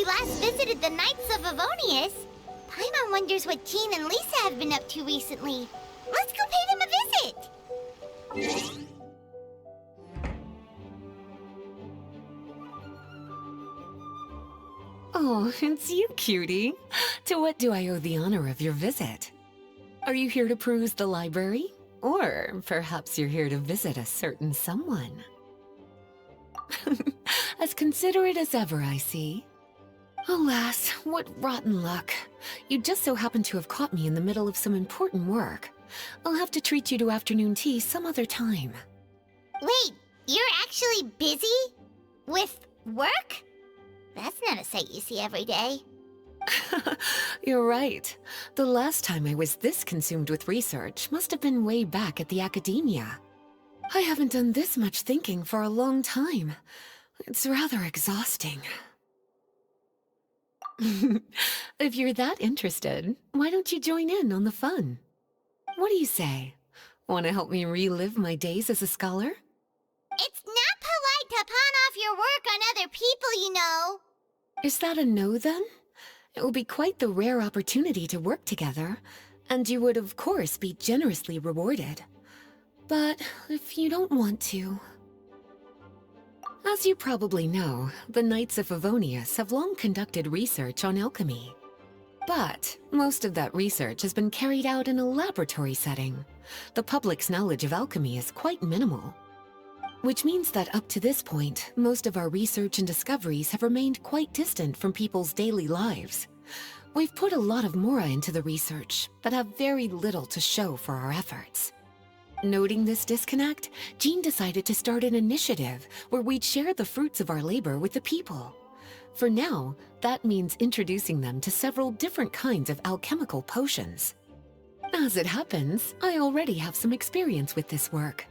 last visited the Knights of Avonius, Paimon wonders what Jean and Lisa have been up to recently. Let's go pay them a visit! Oh, it's you, cutie. To what do I owe the honor of your visit? Are you here to peruse the library? Or perhaps you're here to visit a certain someone? As considerate as ever, I see. Alas, what rotten luck. You just so happen to have caught me in the middle of some important work. I'll have to treat you to afternoon tea some other time. Wait, you're actually busy? With work? That's not a sight you see every day. You're right. The last time I was this consumed with research must have been way back at the academia. I haven't done this much thinking for a long time. It's rather exhausting. If you're that interested, why don't you join in on the fun? What do you say? Want to help me relive my days as a scholar? It's not polite to pawn off your work on other people, you know. Is that a no, then? It will be quite the rare opportunity to work together, and you would, of course, be generously rewarded. But if you don't want to... As you probably know, the Knights of Avonius have long conducted research on alchemy. But most of that research has been carried out in a laboratory setting. The public's knowledge of alchemy is quite minimal. Which means that up to this point, most of our research and discoveries have remained quite distant from people's daily lives. We've put a lot of mora into the research, but have very little to show for our efforts. Noting this disconnect, Jean decided to start an initiative where we'd share the fruits of our labor with the people. For now, that means introducing them to several different kinds of alchemical potions. As it happens, I already have some experience with this work.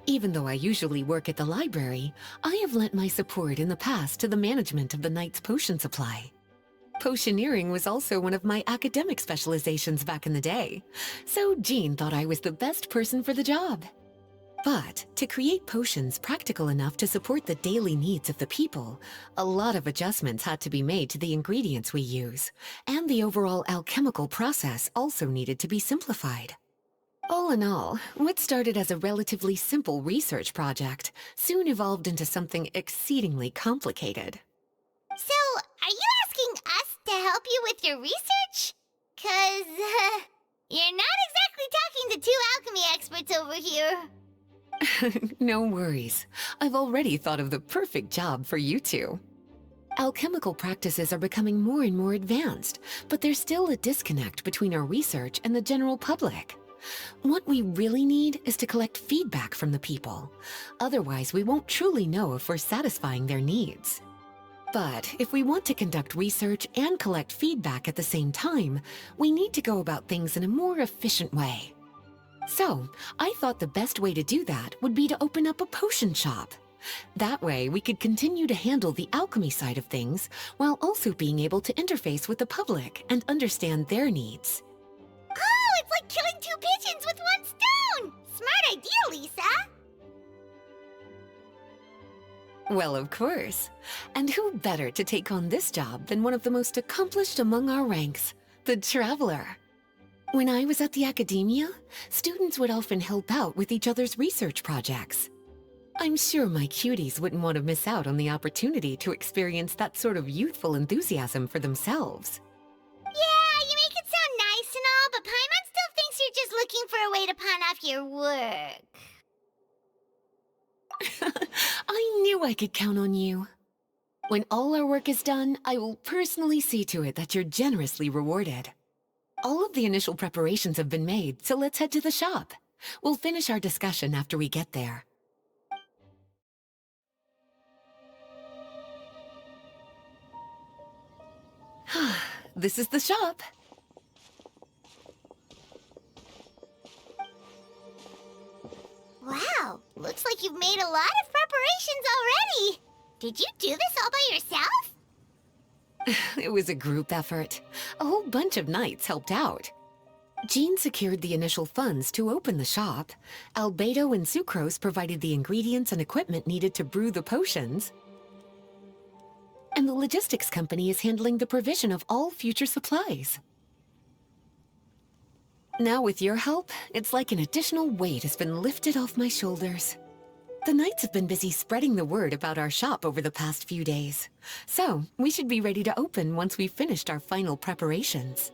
Even though I usually work at the library, I have lent my support in the past to the management of the Knight's potion supply. Potioneering was also one of my academic specializations back in the day, so Jean thought I was the best person for the job. But to create potions practical enough to support the daily needs of the people, a lot of adjustments had to be made to the ingredients we use, and the overall alchemical process also needed to be simplified. All in all, what started as a relatively simple research project soon evolved into something exceedingly complicated. So, are you asking us to help you with your research? 'Cause, you're not exactly talking to two alchemy experts over here. No worries. I've already thought of the perfect job for you two. Alchemical practices are becoming more and more advanced, but there's still a disconnect between our research and the general public. What we really need is to collect feedback from the people. Otherwise, we won't truly know if we're satisfying their needs. But if we want to conduct research and collect feedback at the same time, we need to go about things in a more efficient way. So, I thought the best way to do that would be to open up a potion shop. That way, we could continue to handle the alchemy side of things while also being able to interface with the public and understand their needs. Oh, it's like killing two pigeons with one stone! Smart idea, Lisa! Well, of course. And who better to take on this job than one of the most accomplished among our ranks, the Traveler? When I was at the academia, students would often help out with each other's research projects. I'm sure my cuties wouldn't want to miss out on the opportunity to experience that sort of youthful enthusiasm for themselves. Yeah, you make it sound nice and all, but Paimon still thinks you're just looking for a way to pawn off your work. I knew I could count on you. When all our work is done, I will personally see to it that you're generously rewarded. All of the initial preparations have been made, so let's head to the shop. We'll finish our discussion after we get there. This is the shop. Wow, looks like you've made a lot of preparations already. Did you do this all by yourself? It was a group effort. A whole bunch of knights helped out. Jean secured the initial funds to open the shop. Albedo and Sucrose provided the ingredients and equipment needed to brew the potions. And and the logistics company is handling the provision of all future supplies. Now with your help, it's like an additional weight has been lifted off my shoulders. The Knights have been busy spreading the word about our shop over the past few days, so we should be ready to open once we've finished our final preparations.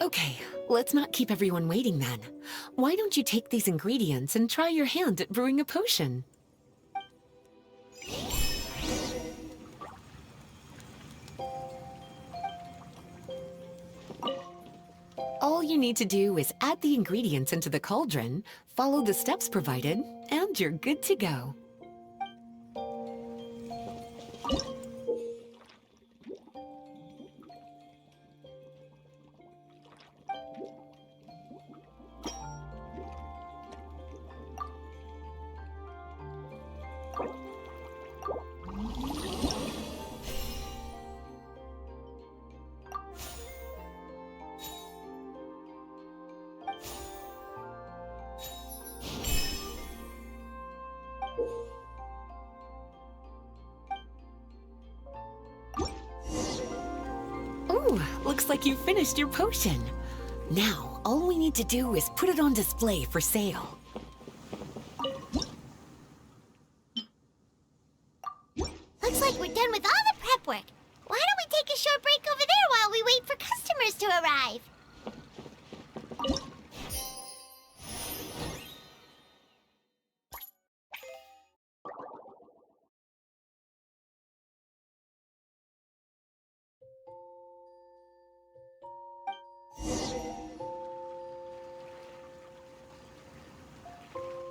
Okay, let's not keep everyone waiting then. Why don't you take these ingredients and try your hand at brewing a potion? All you need to do is add the ingredients into the cauldron, follow the steps provided, and you're good to go. Ooh, looks like you finished your potion. Now, all we need to do is put it on display for sale. Looks like we're done with all the prep work. Why don't we take a short break over there while we wait for customers to arrive?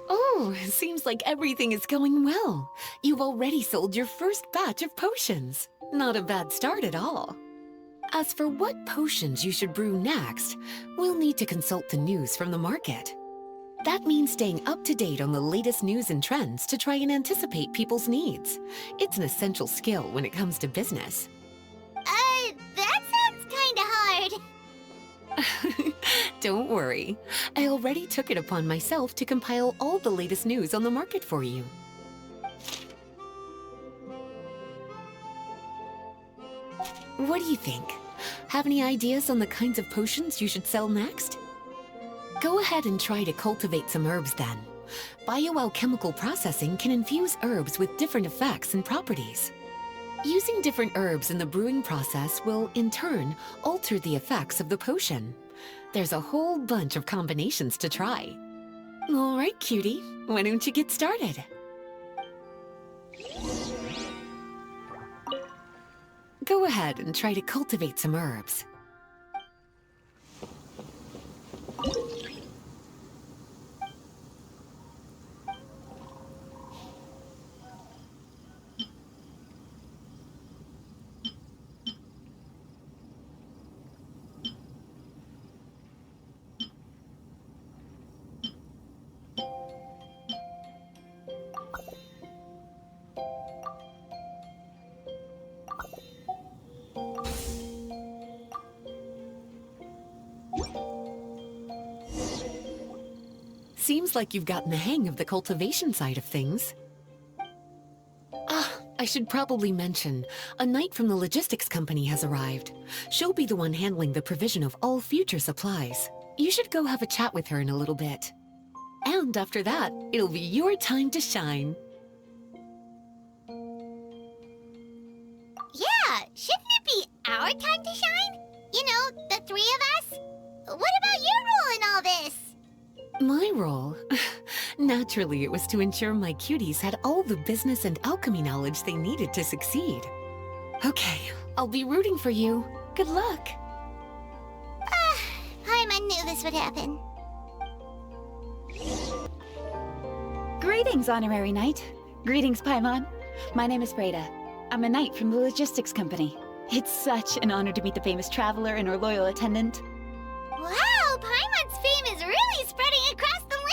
Oh, it seems like everything is going well. You've already sold your first batch of potions. Not a bad start at all. As for what potions you should brew next, we'll need to consult the news from the market. That means staying up to date on the latest news and trends to try and anticipate people's needs. It's an essential skill when it comes to business. That sounds kinda hard. Don't worry. I already took it upon myself to compile all the latest news on the market for you. What do you think? Have any ideas on the kinds of potions you should sell next? Go ahead and try to cultivate some herbs then. Bioalchemical processing can infuse herbs with different effects and properties. Using different herbs in the brewing process will, in turn, alter the effects of the potion. There's a whole bunch of combinations to try. All right, cutie, why don't you get started? Go ahead and try to cultivate some herbs. Seems like you've gotten the hang of the cultivation side of things. I should probably mention, a knight from the logistics company has arrived. She'll be the one handling the provision of all future supplies. You should go have a chat with her in a little bit. And after that, it'll be your time to shine. Yeah, shouldn't it be our time to shine? You know, the three of us? What about your role in all this? My role? Naturally, it was to ensure my cuties had all the business and alchemy knowledge they needed to succeed. Okay, I'll be rooting for you. Good luck. Paimon knew this would happen. Greetings, Honorary Knight. Greetings, Paimon. My name is Breda. I'm a knight from the logistics company. It's such an honor to meet the famous traveler and her loyal attendant. Wow, Paimon's fame is really spreading across the land!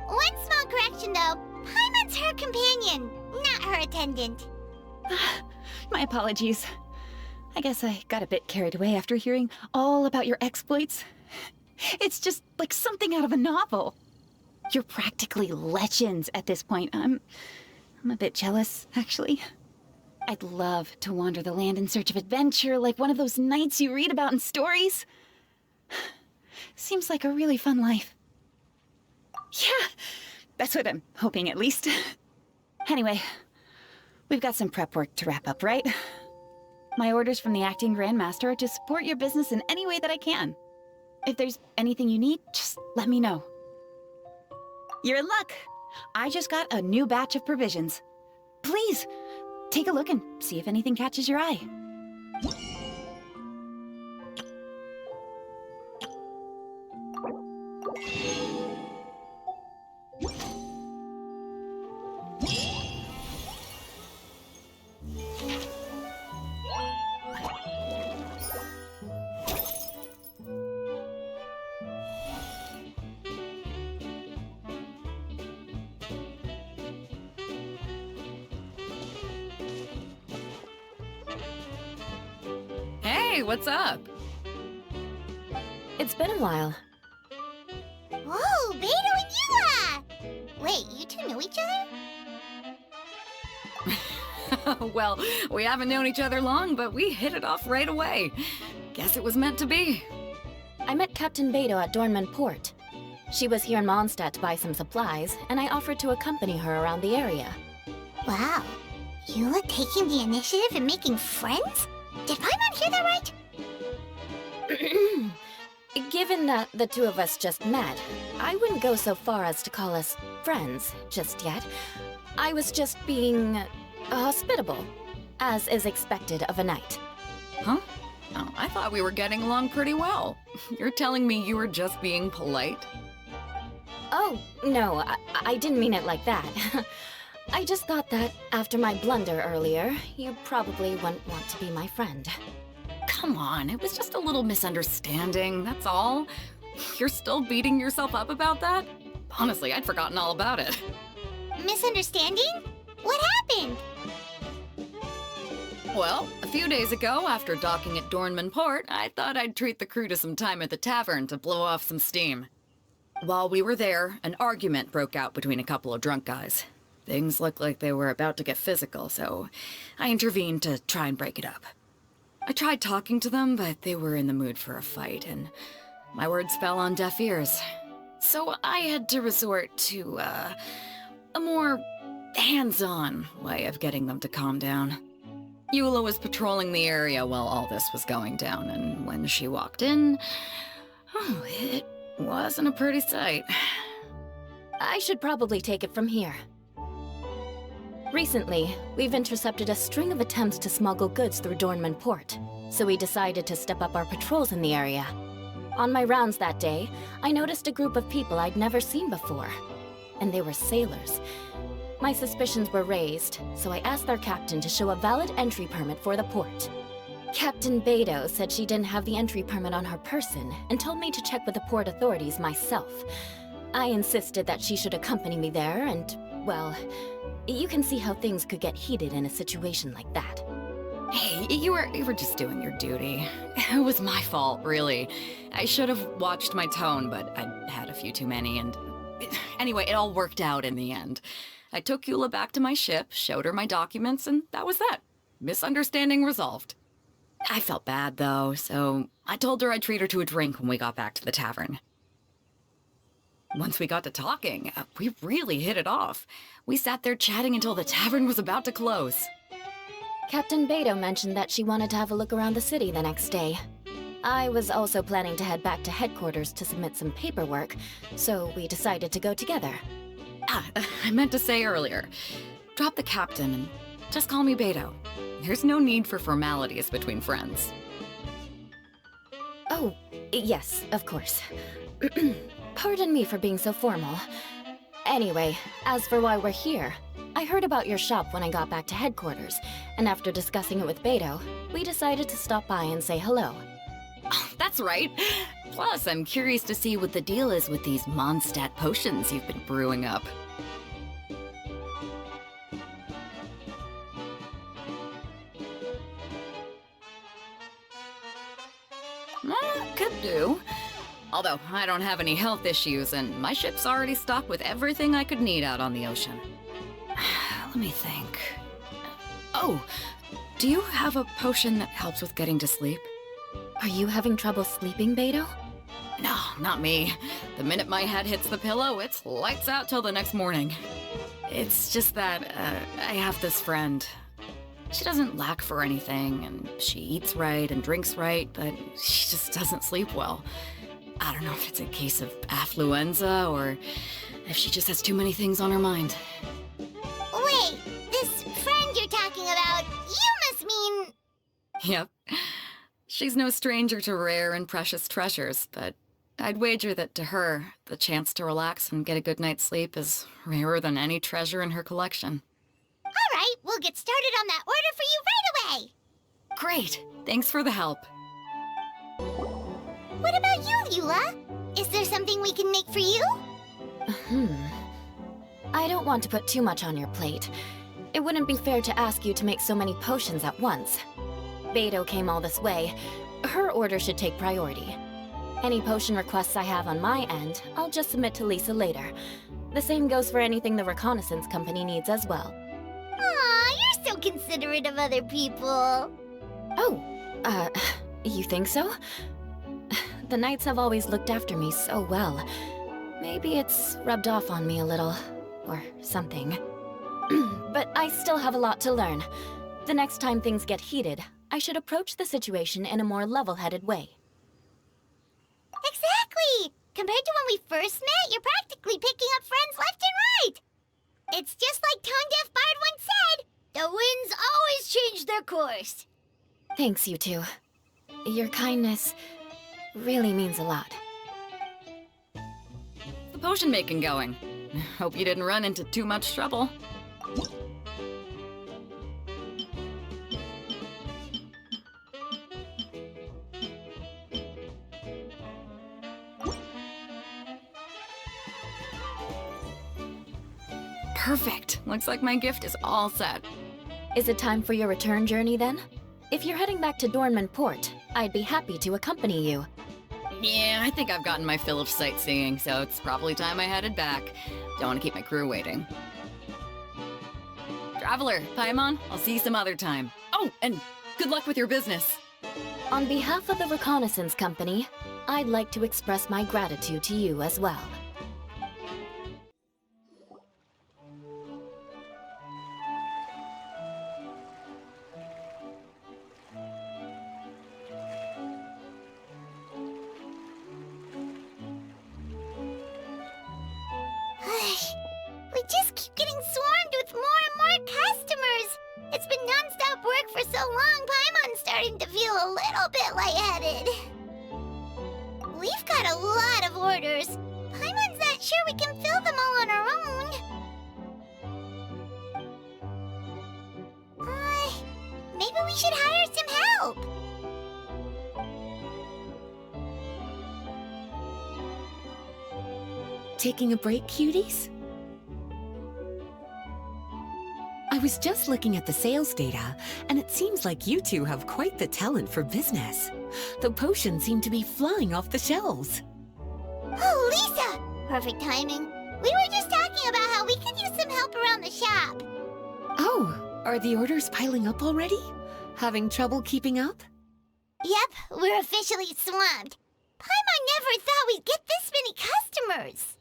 One small correction though. Paimon's her companion, not her attendant. My apologies. I guess I got a bit carried away after hearing all about your exploits. It's just like something out of a novel. You're practically legends at this point. I'm a bit jealous, actually. I'd love to wander the land in search of adventure like one of those knights you read about in stories. Seems like a really fun life. Yeah, that's what I'm hoping at least. Anyway, we've got some prep work to wrap up, right? My orders from the acting grandmaster are to support your business in any way that I can. If there's anything you need, just let me know. You're in luck. I just got a new batch of provisions. Please, take a look and see if anything catches your eye. Hey, what's up? It's been a while. Whoa, Beto and Eula! Wait, you two knew each other? Well, we haven't known each other long, but we hit it off right away. Guess it was meant to be. I met Captain Beto at Dornman Port. She was here in Mondstadt to buy some supplies, and I offered to accompany her around the area. Wow. Eula taking the initiative and making friends? Did Paimon hear that right? Given that the two of us just met, I wouldn't go so far as to call us friends just yet. I was just being hospitable, as is expected of a knight. Huh? Oh, I thought we were getting along pretty well. You're telling me you were just being polite? Oh, no, I didn't mean it like that. I just thought that after my blunder earlier, you probably wouldn't want to be my friend. Come on, it was just a little misunderstanding, that's all. You're still beating yourself up about that? Honestly, I'd forgotten all about it. Misunderstanding? What happened? Well, a few days ago, after docking at Dornman Port, I thought I'd treat the crew to some time at the tavern to blow off some steam. While we were there, an argument broke out between a couple of drunk guys. Things looked like they were about to get physical, so I intervened to try and break it up. I tried talking to them, but they were in the mood for a fight, and my words fell on deaf ears. So I had to resort to, a more hands-on way of getting them to calm down. Eula was patrolling the area while all this was going down, and when she walked in, oh, it wasn't a pretty sight. I should probably take it from here. Recently, we've intercepted a string of attempts to smuggle goods through Dornman Port, so we decided to step up our patrols in the area. On my rounds that day, I noticed a group of people I'd never seen before, and they were sailors. My suspicions were raised, so I asked their captain to show a valid entry permit for the port. Captain Beto said she didn't have the entry permit on her person and told me to check with the port authorities myself. I insisted that she should accompany me there and, well, you can see how things could get heated in a situation like that. Hey, you were just doing your duty. It was my fault, really. I should have watched my tone, but I had a few too many, and anyway, it all worked out in the end. I took Eula back to my ship, showed her my documents, and that was that. Misunderstanding resolved. I felt bad, though, so I told her I'd treat her to a drink when we got back to the tavern. Once we got to talking, we really hit it off. We sat there chatting until the tavern was about to close. Captain Beto mentioned that she wanted to have a look around the city the next day. I was also planning to head back to headquarters to submit some paperwork, so we decided to go together. I meant to say earlier, drop the captain and just call me Beto. There's no need for formalities between friends. Oh, yes, of course. Pardon me for being so formal. Anyway, as for why we're here, I heard about your shop when I got back to headquarters, and after discussing it with Beto, we decided to stop by and say hello. Oh, that's right. Plus, I'm curious to see what the deal is with these Mondstadt potions you've been brewing up. Could do. Although, I don't have any health issues, and my ship's already stocked with everything I could need out on the ocean. Let me think. Oh, do you have a potion that helps with getting to sleep? Are you having trouble sleeping, Beto? No, not me. The minute my head hits the pillow, it's lights out till the next morning. It's just that, I have this friend. She doesn't lack for anything, and she eats right and drinks right, but she just doesn't sleep well. I don't know if it's a case of affluenza, or if she just has too many things on her mind. Wait, this friend you're talking about, you must mean... Yep. She's no stranger to rare and precious treasures, but I'd wager that to her, the chance to relax and get a good night's sleep is rarer than any treasure in her collection. All right, we'll get started on that order for you right away. Great! Thanks for the help. What about you, Eula? Is there something we can make for you? I don't want to put too much on your plate. It wouldn't be fair to ask you to make so many potions at once. Beto came all this way. Her order should take priority. Any potion requests I have on my end, I'll just submit to Lisa later. The same goes for anything the reconnaissance company needs as well. Aw, you're so considerate of other people. Oh, you think so? The Knights have always looked after me so well. Maybe it's rubbed off on me a little, or something. But I still have a lot to learn. The next time things get heated, I should approach the situation in a more level-headed way. Exactly! Compared to when we first met, you're practically picking up friends left and right. It's just like Tone Deaf Bard once said, the winds always change their course. Thanks, you two. Your kindness really means a lot. The potion making going. Hope you didn't run into too much trouble. Perfect. Looks like my gift is all set. Is it time for your return journey then? If you're heading back to Dornman Port, I'd be happy to accompany you. Yeah, I think I've gotten my fill of sightseeing, so it's probably time I headed back. Don't want to keep my crew waiting. Traveler, Paimon, I'll see you some other time. Oh, and good luck with your business. On behalf of the reconnaissance company, I'd like to express my gratitude to you as well. We just keep getting swarmed with more and more customers. It's been non-stop work for so long, Paimon's starting to feel a little bit lightheaded. We've got a lot of orders. Paimon's not sure we can fill them all on our own. Maybe we should hire some help. Taking a break, cuties? I was just looking at the sales data, and it seems like you two have quite the talent for business. The potions seem to be flying off the shelves. Oh, Lisa! Perfect timing. We were just talking about how we could use some help around the shop. Oh, are the orders piling up already? Having trouble keeping up? Yep, we're officially swamped. Paimon never thought we'd get this many customers.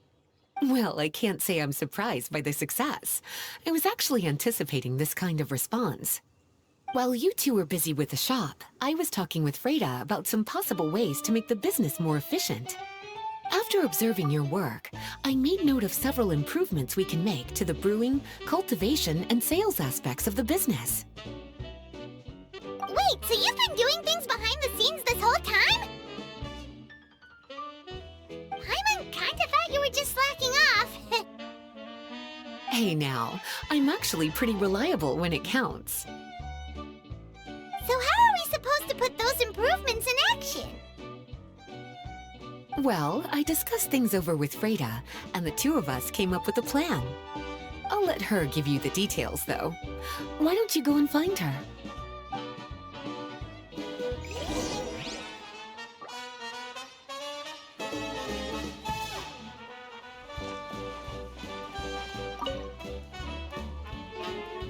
Well, I can't say I'm surprised by the success. I was actually anticipating this kind of response. While you two were busy with the shop, I was talking with Freda about some possible ways to make the business more efficient. After observing your work, I made note of several improvements we can make to the brewing, cultivation, and sales aspects of the business. Wait, so you've been doing things behind the scenes this whole time? Paimon kinda thought you were just slacking off. Hey now, I'm actually pretty reliable when it counts. So how are we supposed to put those improvements in action? Well, I discussed things over with Freda, and the two of us came up with a plan. I'll let her give you the details, though. Why don't you go and find her?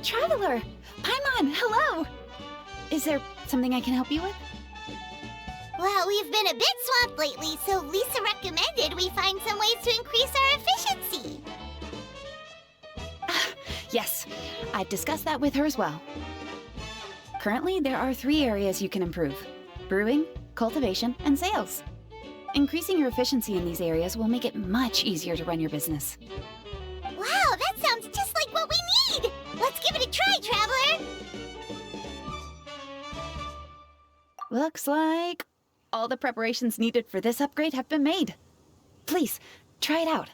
Traveler! Paimon, hello! Is there something I can help you with? Well, we've been a bit swamped lately, so Lisa recommended we find some ways to increase our efficiency. Yes, I've discussed that with her as well. Currently, there are 3 areas you can improve: brewing, cultivation, and sales. Increasing your efficiency in these areas will make it much easier to run your business. Wow, that sounds just like what we need! Let's give it a try, Traveler! Looks like all the preparations needed for this upgrade have been made. Please, try it out.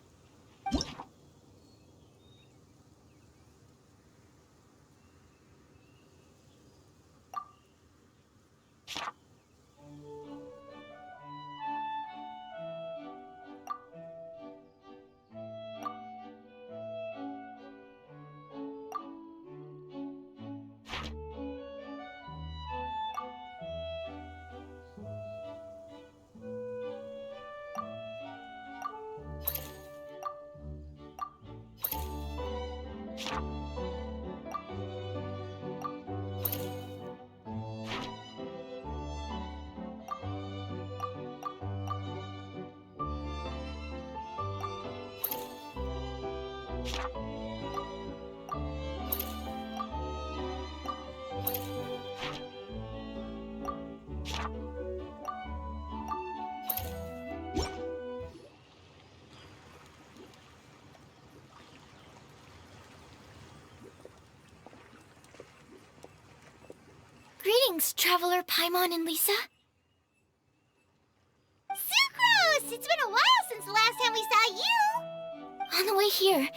Greetings, Traveler Paimon and Lisa. Sucrose! It's been a while since the last time we saw you! On the way here,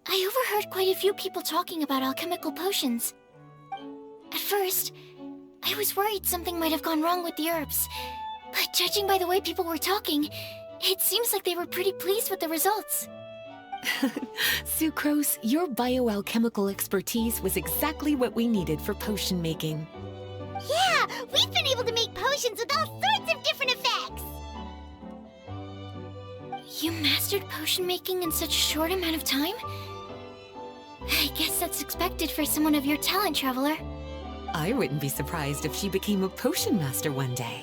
I overheard quite a few people talking about alchemical potions. At first, I was worried something might have gone wrong with the herbs, but judging by the way people were talking, it seems like they were pretty pleased with the results. Sucrose, your bioalchemical expertise was exactly what we needed for potion making. Yeah, we've been able to make potions with all sorts of different effects! You mastered potion making in such a short amount of time? I guess that's expected for someone of your talent, Traveler. I wouldn't be surprised if she became a potion master one day.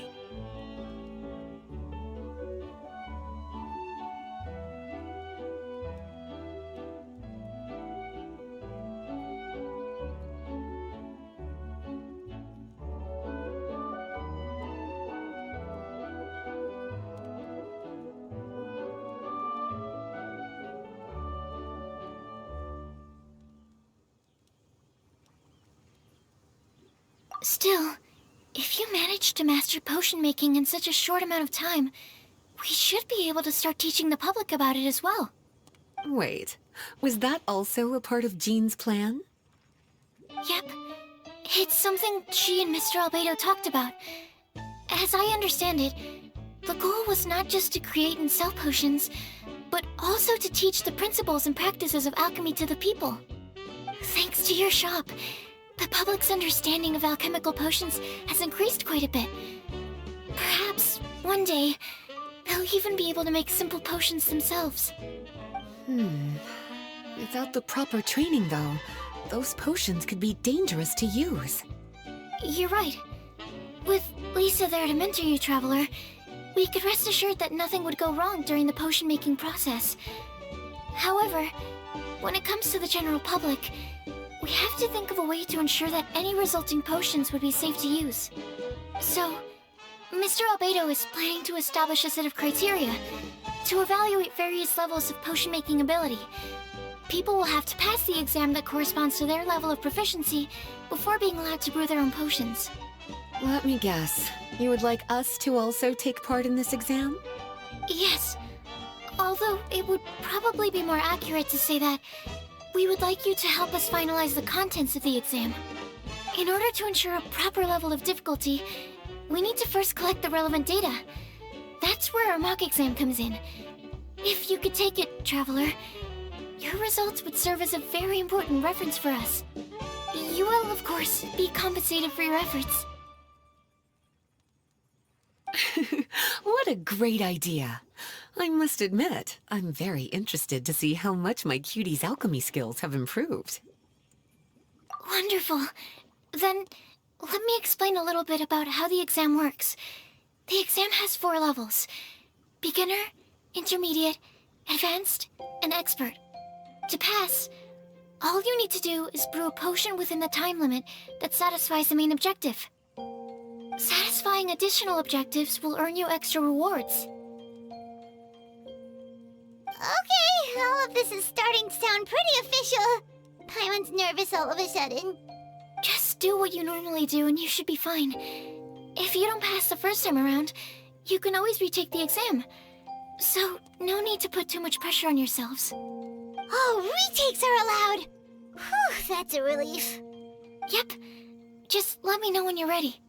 Still, if you managed to master potion making in such a short amount of time, we should be able to start teaching the public about it as well. Wait, was that also a part of Jean's plan? Yep. It's something she and Mr. Albedo talked about. As I understand it, the goal was not just to create and sell potions, but also to teach the principles and practices of alchemy to the people. Thanks to your shop, the public's understanding of alchemical potions has increased quite a bit. Perhaps, one day, they'll even be able to make simple potions themselves. Without the proper training, though, those potions could be dangerous to use. You're right. With Lisa there to mentor you, Traveler, we could rest assured that nothing would go wrong during the potion-making process. However, when it comes to the general public, we have to think of a way to ensure that any resulting potions would be safe to use. So, Mr. Albedo is planning to establish a set of criteria to evaluate various levels of potion-making ability. People will have to pass the exam that corresponds to their level of proficiency before being allowed to brew their own potions. Let me guess. You would like us to also take part in this exam? Yes. Although it would probably be more accurate to say that we would like you to help us finalize the contents of the exam. In order to ensure a proper level of difficulty, we need to first collect the relevant data. That's where our mock exam comes in. If you could take it, Traveler, your results would serve as a very important reference for us. You will, of course, be compensated for your efforts. What a great idea! I must admit, I'm very interested to see how much my cutie's alchemy skills have improved. Wonderful. Then, let me explain a little bit about how the exam works. The exam has 4 levels: beginner, intermediate, advanced, and expert. To pass, all you need to do is brew a potion within the time limit that satisfies the main objective. Satisfying additional objectives will earn you extra rewards. Okay, all of this is starting to sound pretty official. Paimon's nervous all of a sudden. Just do what you normally do and you should be fine. If you don't pass the first time around, you can always retake the exam. So, no need to put too much pressure on yourselves. Oh, retakes are allowed! Whew, that's a relief. Yep. Just let me know when you're ready.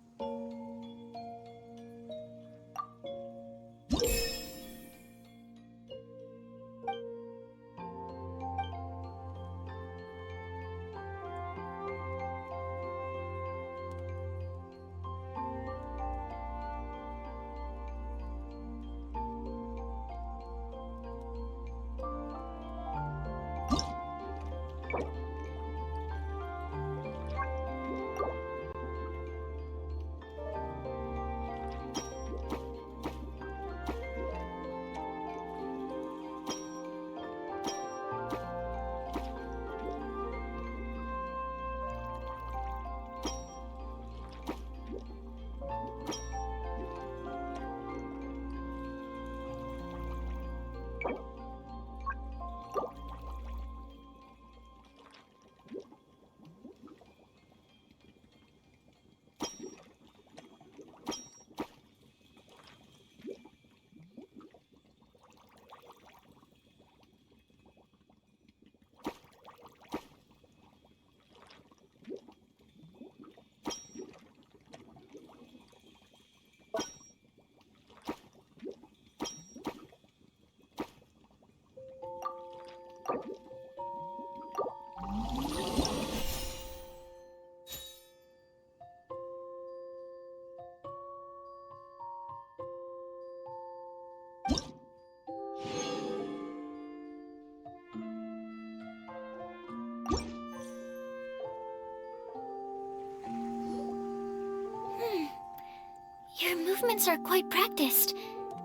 Your movements are quite practiced,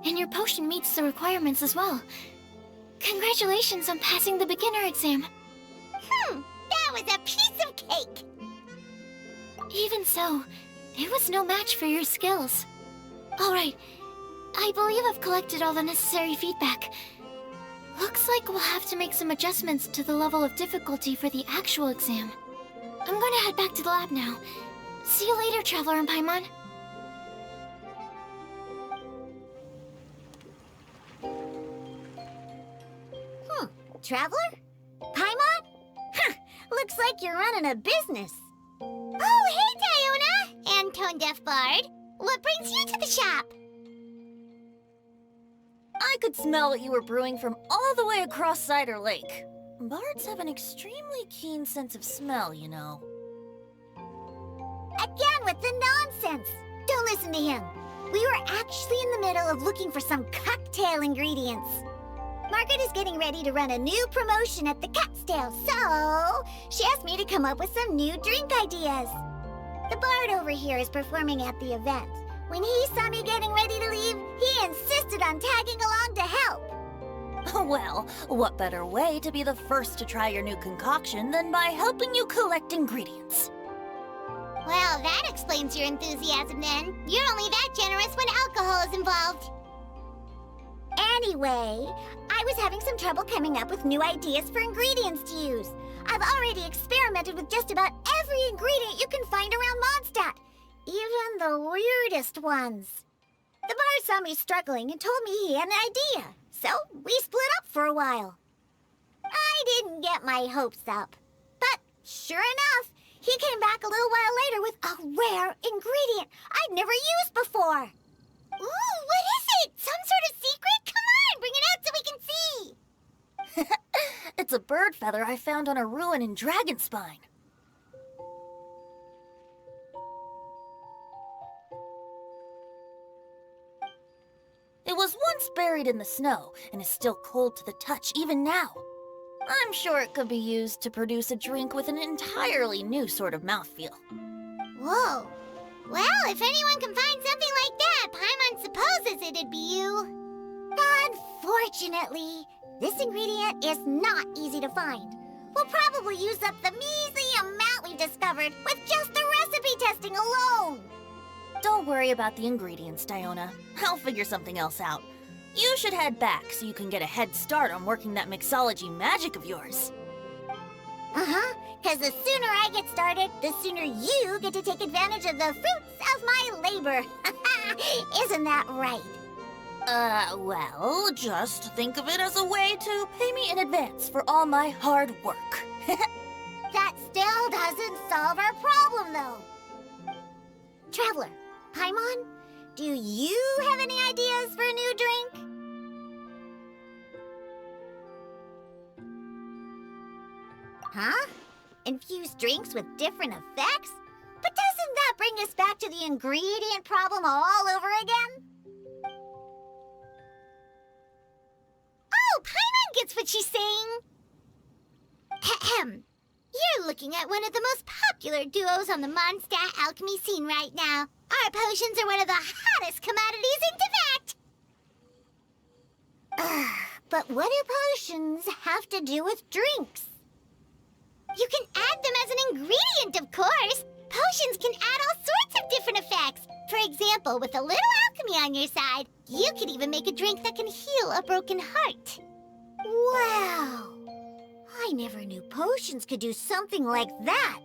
and your potion meets the requirements as well. Congratulations on passing the beginner exam. That was a piece of cake! Even so, it was no match for your skills. Alright, I believe I've collected all the necessary feedback. Looks like we'll have to make some adjustments to the level of difficulty for the actual exam. I'm gonna head back to the lab now. See you later, Traveler and Paimon. Traveler? Paimon? Huh, looks like you're running a business. Oh, hey, Diona! And Tone Deaf Bard. What brings you to the shop? I could smell what you were brewing from all the way across Cider Lake. Bards have an extremely keen sense of smell, you know. Again with the nonsense! Don't listen to him. We were actually in the middle of looking for some cocktail ingredients. Margaret is getting ready to run a new promotion at the Cat's Tail, so she asked me to come up with some new drink ideas. The bard over here is performing at the event. When he saw me getting ready to leave, he insisted on tagging along to help. Well, what better way to be the first to try your new concoction than by helping you collect ingredients? Well, that explains your enthusiasm then. You're only that generous when alcohol is involved. Anyway, I was having some trouble coming up with new ideas for ingredients to use. I've already experimented with just about every ingredient you can find around Mondstadt, even the weirdest ones. The bar saw me struggling and told me he had an idea, so we split up for a while. I didn't get my hopes up, but sure enough, he came back a little while later with a rare ingredient I'd never used before. Ooh, what is it? Some sort of secret? Come on, bring it out so we can see. It's a bird feather I found on a ruin in Dragonspine. It was once buried in the snow and is still cold to the touch even now. I'm sure it could be used to produce a drink with an entirely new sort of mouthfeel. Whoa, Well, if anyone can find something like that, Paimon supposes it'd be you. Unfortunately, this ingredient is not easy to find. We'll probably use up the measly amount we've discovered with just the recipe testing alone. Don't worry about the ingredients, Diona. I'll figure something else out. You should head back so you can get a head start on working that mixology magic of yours. Uh-huh, because the sooner I get started, the sooner you get to take advantage of the fruits of my labor. Isn't that right? Well, just think of it as a way to pay me in advance for all my hard work. That still doesn't solve our problem, though. Traveler, Paimon, do you have any ideas for a new drink? Huh? Infused drinks with different effects? But doesn't that bring us back to the ingredient problem all over again? Oh, Paimon gets what she's saying. Ahem. You're looking at one of the most popular duos on the Mondstadt alchemy scene right now. Our potions are one of the hottest commodities in Tibet. But what do potions have to do with drinks? You can add them as an ingredient, of course. Potions can add all sorts of different effects. For example, with a little alchemy on your side, you could even make a drink that can heal a broken heart. Wow! I never knew potions could do something like that.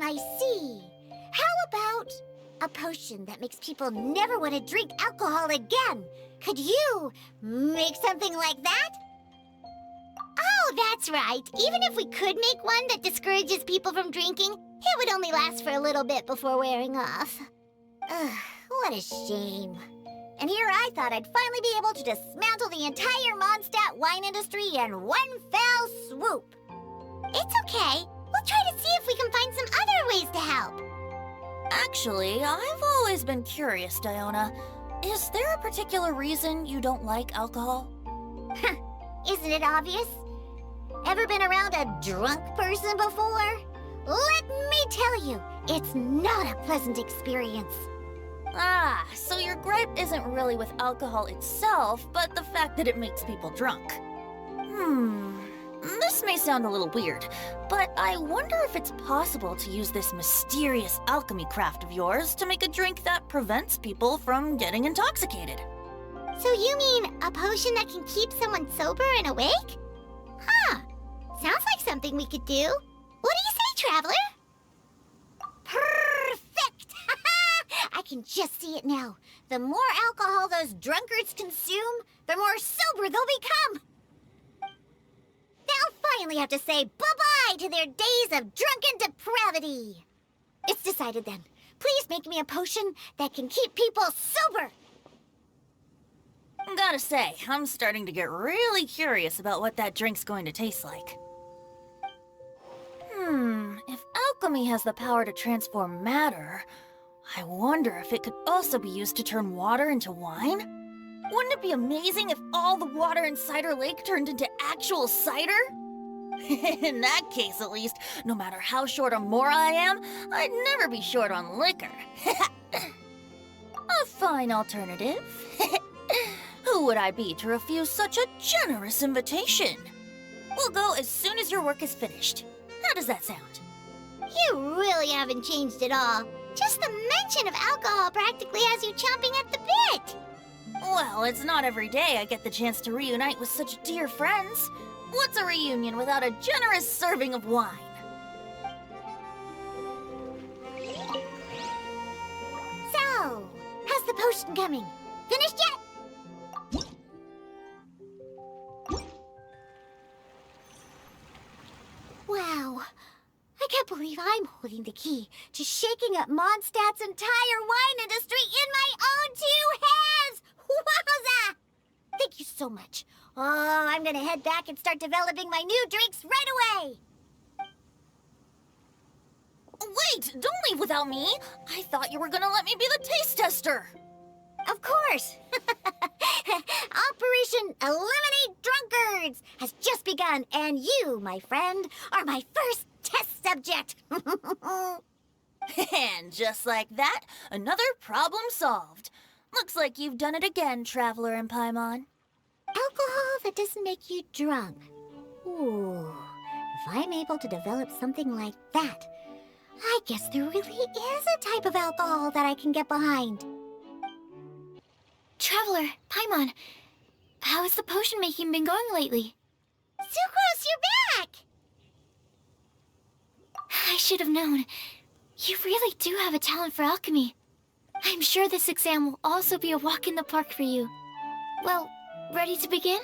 I see. How about a potion that makes people never want to drink alcohol again? Could you make something like that? Oh, that's right. Even if we could make one that discourages people from drinking, it would only last for a little bit before wearing off. Ugh, what a shame. And here I thought I'd finally be able to dismantle the entire Mondstadt wine industry in one fell swoop. It's okay. We'll try to see if we can find some other ways to help. Actually, I've always been curious, Diona. Is there a particular reason you don't like alcohol? Isn't it obvious? Ever been around a drunk person before? Let me tell you, it's not a pleasant experience. Ah, so your gripe isn't really with alcohol itself, but the fact that it makes people drunk. This may sound a little weird, but I wonder if it's possible to use this mysterious alchemy craft of yours to make a drink that prevents people from getting intoxicated. So you mean a potion that can keep someone sober and awake? Huh. Sounds like something we could do. What do you say, Traveler? Perfect! I can just see it now. The more alcohol those drunkards consume, the more sober they'll become. They'll finally have to say bye-bye to their days of drunken depravity. It's decided then. Please make me a potion that can keep people sober. Gotta say, I'm starting to get really curious about what that drink's going to taste like. If alchemy has the power to transform matter, I wonder if it could also be used to turn water into wine? Wouldn't it be amazing if all the water in Cider Lake turned into actual cider? In that case, at least, no matter how short on more I am, I'd never be short on liquor. A fine alternative. Who would I be to refuse such a generous invitation? We'll go as soon as your work is finished. How does that sound? You really haven't changed at all. Just the mention of alcohol practically has you chomping at the bit. Well, it's not every day I get the chance to reunite with such dear friends. What's a reunion without a generous serving of wine? So, how's the potion coming? Finished yet? Wow. I can't believe I'm holding the key to shaking up Mondstadt's entire wine industry in my own two hands! Wowza! Thank you so much. Oh, I'm gonna head back and start developing my new drinks right away! Wait, don't leave without me. I thought you were gonna let me be the taste tester. Of course! Operation Eliminate Drunkards has just begun, and you, my friend, are my first test subject. And just like that, another problem solved. Looks like you've done it again, Traveler in Paimon. Alcohol that doesn't make you drunk. Ooh, if I'm able to develop something like that, I guess there really is a type of alcohol that I can get behind. Traveler, Paimon, how has the potion making been going lately? Sucrose, you're back! I should have known. You really do have a talent for alchemy. I'm sure this exam will also be a walk in the park for you. Well, ready to begin?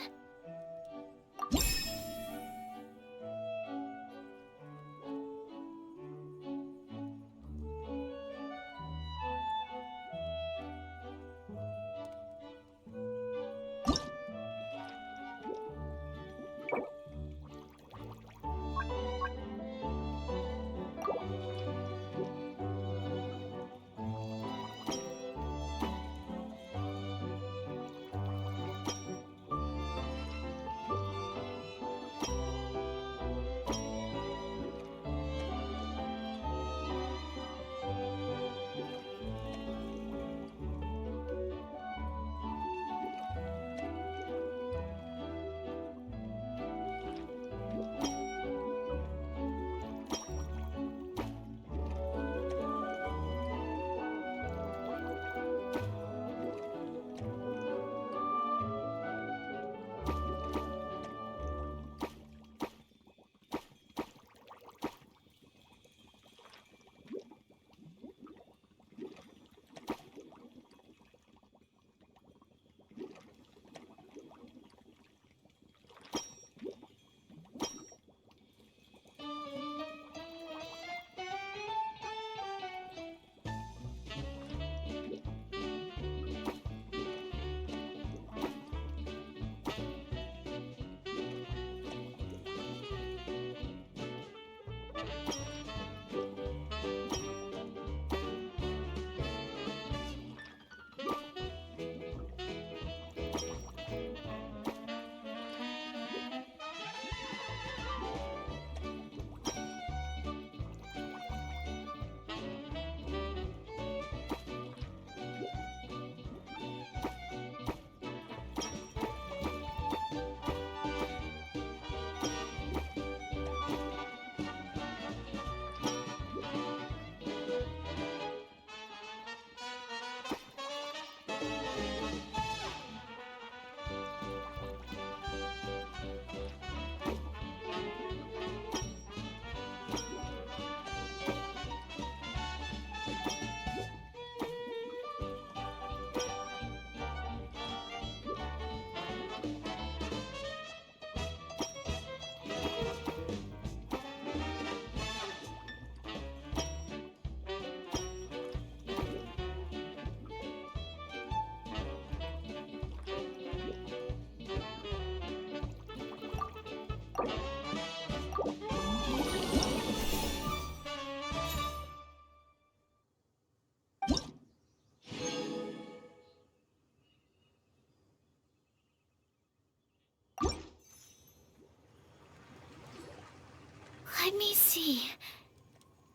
Let me see.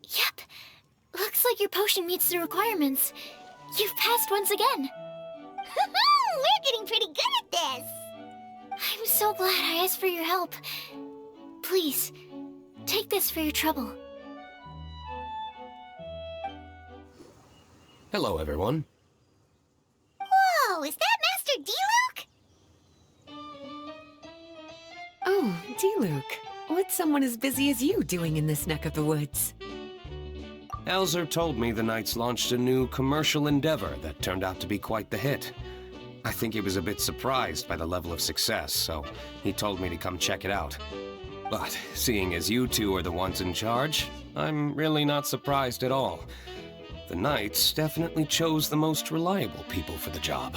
Yep. Looks like your potion meets the requirements. You've passed once again. We're getting pretty good at this! I'm so glad I asked for your help. Please, take this for your trouble. Hello, everyone. Whoa, is that Master D-Luke? Oh, D-Luke. What's someone as busy as you doing in this neck of the woods? Elzer told me the Knights launched a new commercial endeavor that turned out to be quite the hit. I think he was a bit surprised by the level of success, so he told me to come check it out. But seeing as you two are the ones in charge, I'm really not surprised at all. The Knights definitely chose the most reliable people for the job.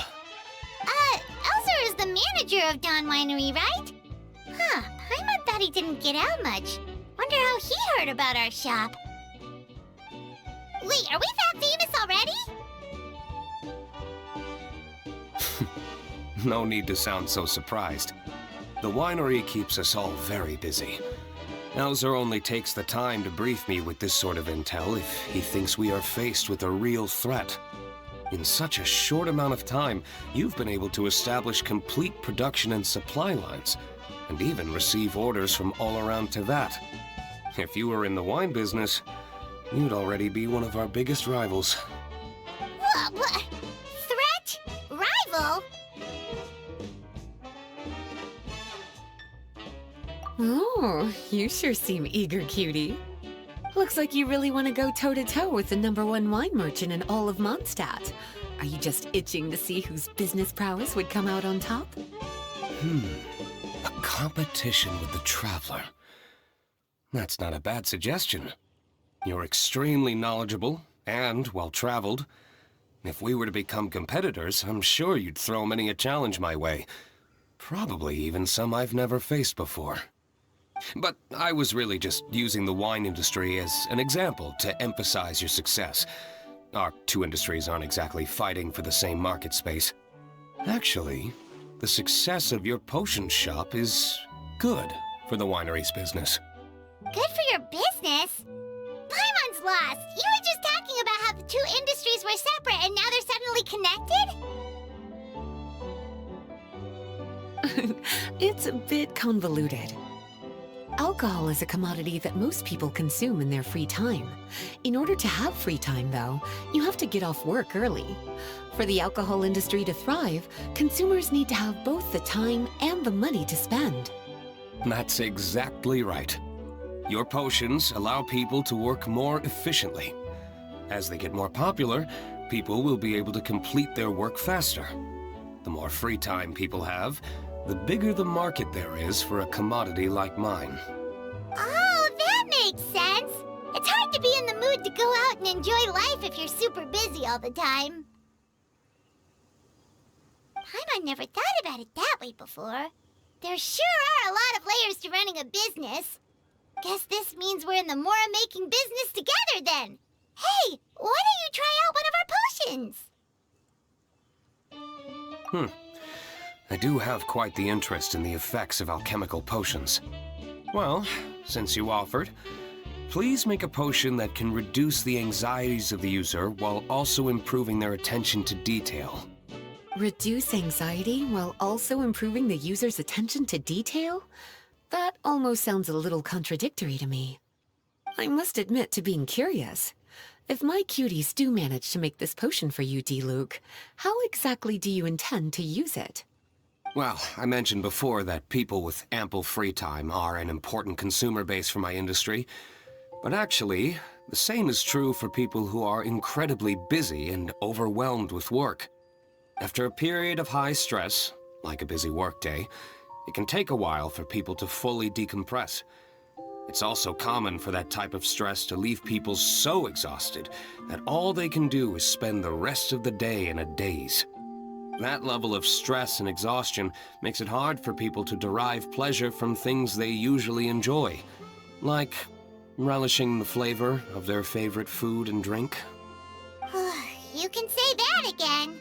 Elzer is the manager of Dawn Winery, right? Huh, Paimon thought he didn't get out much. Wonder how he heard about our shop. Wait, are we that famous already? No need to sound so surprised. The winery keeps us all very busy. Elzer only takes the time to brief me with this sort of intel if he thinks we are faced with a real threat. In such a short amount of time, you've been able to establish complete production and supply lines, and even receive orders from all around Tevat. If you were in the wine business, you'd already be one of our biggest rivals. What? Threat? Rival? Oh, you sure seem eager, cutie. Looks like you really want to go toe-to-toe with the #1 wine merchant in all of Mondstadt. Are you just itching to see whose business prowess would come out on top? A competition with the Traveler. That's not a bad suggestion. You're extremely knowledgeable and well-traveled. If we were to become competitors, I'm sure you'd throw many a challenge my way. Probably even some I've never faced before. But I was really just using the wine industry as an example to emphasize your success. Our two industries aren't exactly fighting for the same market space. Actually, the success of your potion shop is good for the winery's business. Good for your business? Paimon's lost. You were just talking about how the two industries were separate and now they're suddenly connected? It's a bit convoluted. Alcohol is a commodity that most people consume in their free time. In order to have free time, though, you have to get off work early. For the alcohol industry to thrive, consumers need to have both the time and the money to spend. That's exactly right. Your potions allow people to work more efficiently. As they get more popular, people will be able to complete their work faster. The more free time people have, the bigger the market there is for a commodity like mine. Oh, that makes sense. It's hard to be in the mood to go out and enjoy life if you're super busy all the time. Paimon never thought about it that way before. There sure are a lot of layers to running a business. Guess this means we're in the Mora-making business together then. Hey, why don't you try out one of our potions? I do have quite the interest in the effects of alchemical potions. Well, since you offered, please make a potion that can reduce the anxieties of the user while also improving their attention to detail. Reduce anxiety while also improving the user's attention to detail? That almost sounds a little contradictory to me. I must admit to being curious. If my cuties do manage to make this potion for you, D-Luke, how exactly do you intend to use it? Well, I mentioned before that people with ample free time are an important consumer base for my industry. But actually, the same is true for people who are incredibly busy and overwhelmed with work. After a period of high stress, like a busy workday, it can take a while for people to fully decompress. It's also common for that type of stress to leave people so exhausted that all they can do is spend the rest of the day in a daze. That level of stress and exhaustion makes it hard for people to derive pleasure from things they usually enjoy, like relishing the flavor of their favorite food and drink. You can say that again.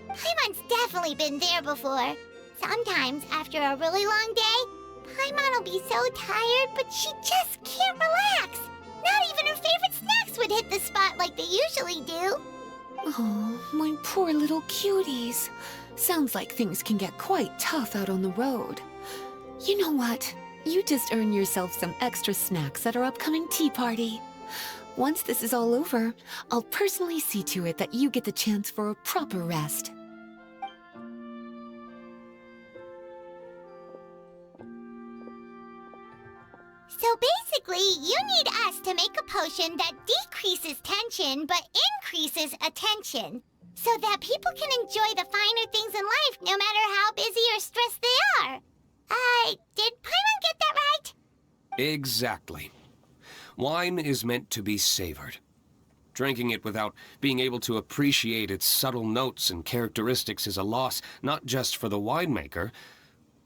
Paimon's definitely been there before. Sometimes, after a really long day, Paimon will be so tired, but she just can't relax. Not even her favorite snacks would hit the spot like they usually do. Oh, my poor little cuties. Sounds like things can get quite tough out on the road. You know what? You just earn yourself some extra snacks at our upcoming tea party. Once this is all over, I'll personally see to it that you get the chance for a proper rest. So basically, you need us to make a potion that decreases tension but increases attention, so that people can enjoy the finer things in life no matter how busy or stressed they are. Did Paimon get that right? Exactly. Wine is meant to be savored. Drinking it without being able to appreciate its subtle notes and characteristics is a loss not just for the winemaker,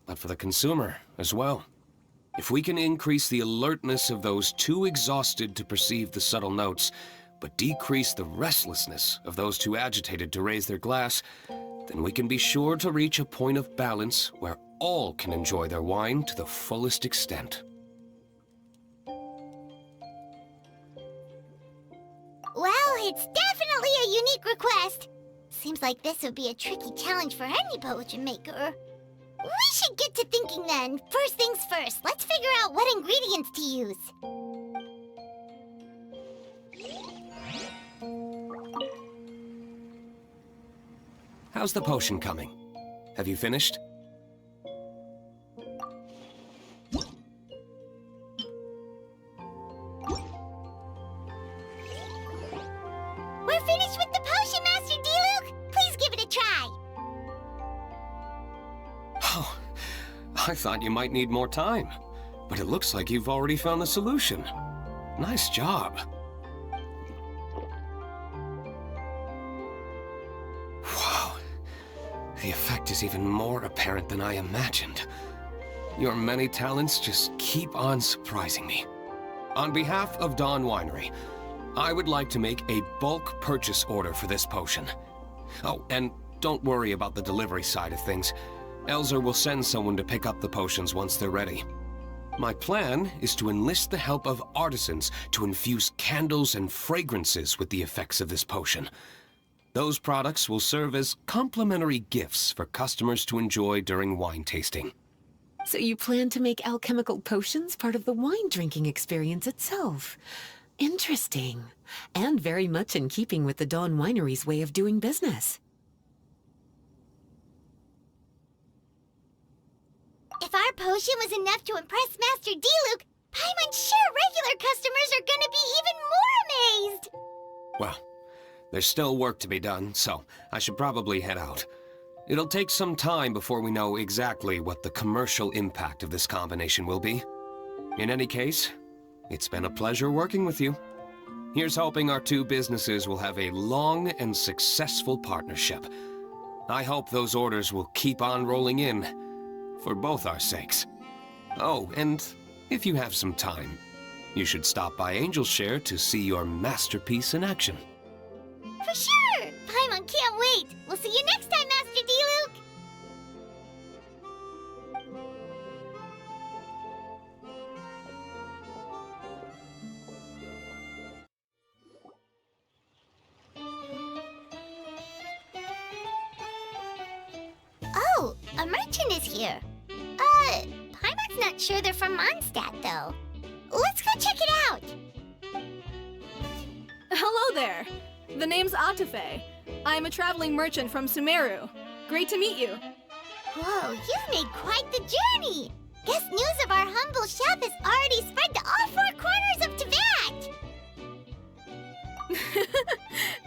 but for the consumer as well. If we can increase the alertness of those too exhausted to perceive the subtle notes, but decrease the restlessness of those too agitated to raise their glass, then we can be sure to reach a point of balance where all can enjoy their wine to the fullest extent. it's definitely a unique request. Seems like this would be a tricky challenge for any potion maker. We should get to thinking then. First things first, let's figure out what ingredients to use. How's the potion coming? Have you finished? We're finished with the potion, Master Diluc! Please give it a try! Oh, I thought you might need more time. But it looks like you've already found the solution. Nice job. Wow. The effect is even more apparent than I imagined. Your many talents just keep on surprising me. On behalf of Dawn Winery, I would like to make a bulk purchase order for this potion. Oh, and don't worry about the delivery side of things. Elzer will send someone to pick up the potions once they're ready. My plan is to enlist the help of artisans to infuse candles and fragrances with the effects of this potion. Those products will serve as complimentary gifts for customers to enjoy during wine tasting. So you plan to make alchemical potions part of the wine drinking experience itself. Interesting. And very much in keeping with the Dawn Winery's way of doing business. If our potion was enough to impress Master Diluc, Paimon's sure regular customers are gonna be even more amazed! Well, there's still work to be done, so I should probably head out. It'll take some time before we know exactly what the commercial impact of this combination will be. In any case, it's been a pleasure working with you. Here's hoping our two businesses will have a long and successful partnership. I hope those orders will keep on rolling in, for both our sakes. Oh, and if you have some time, you should stop by Angel's Share to see your masterpiece in action. For sure! Paimon can't wait! We'll see you next time, Master Diluc! Oh, a merchant is here. Paimon's not sure they're from Mondstadt, though. Let's go check it out! Hello there. The name's Atafe. I'm a traveling merchant from Sumeru. Great to meet you. Whoa, you've made quite the journey! Guess news of our humble shop has already spread to all four corners of Teyvat!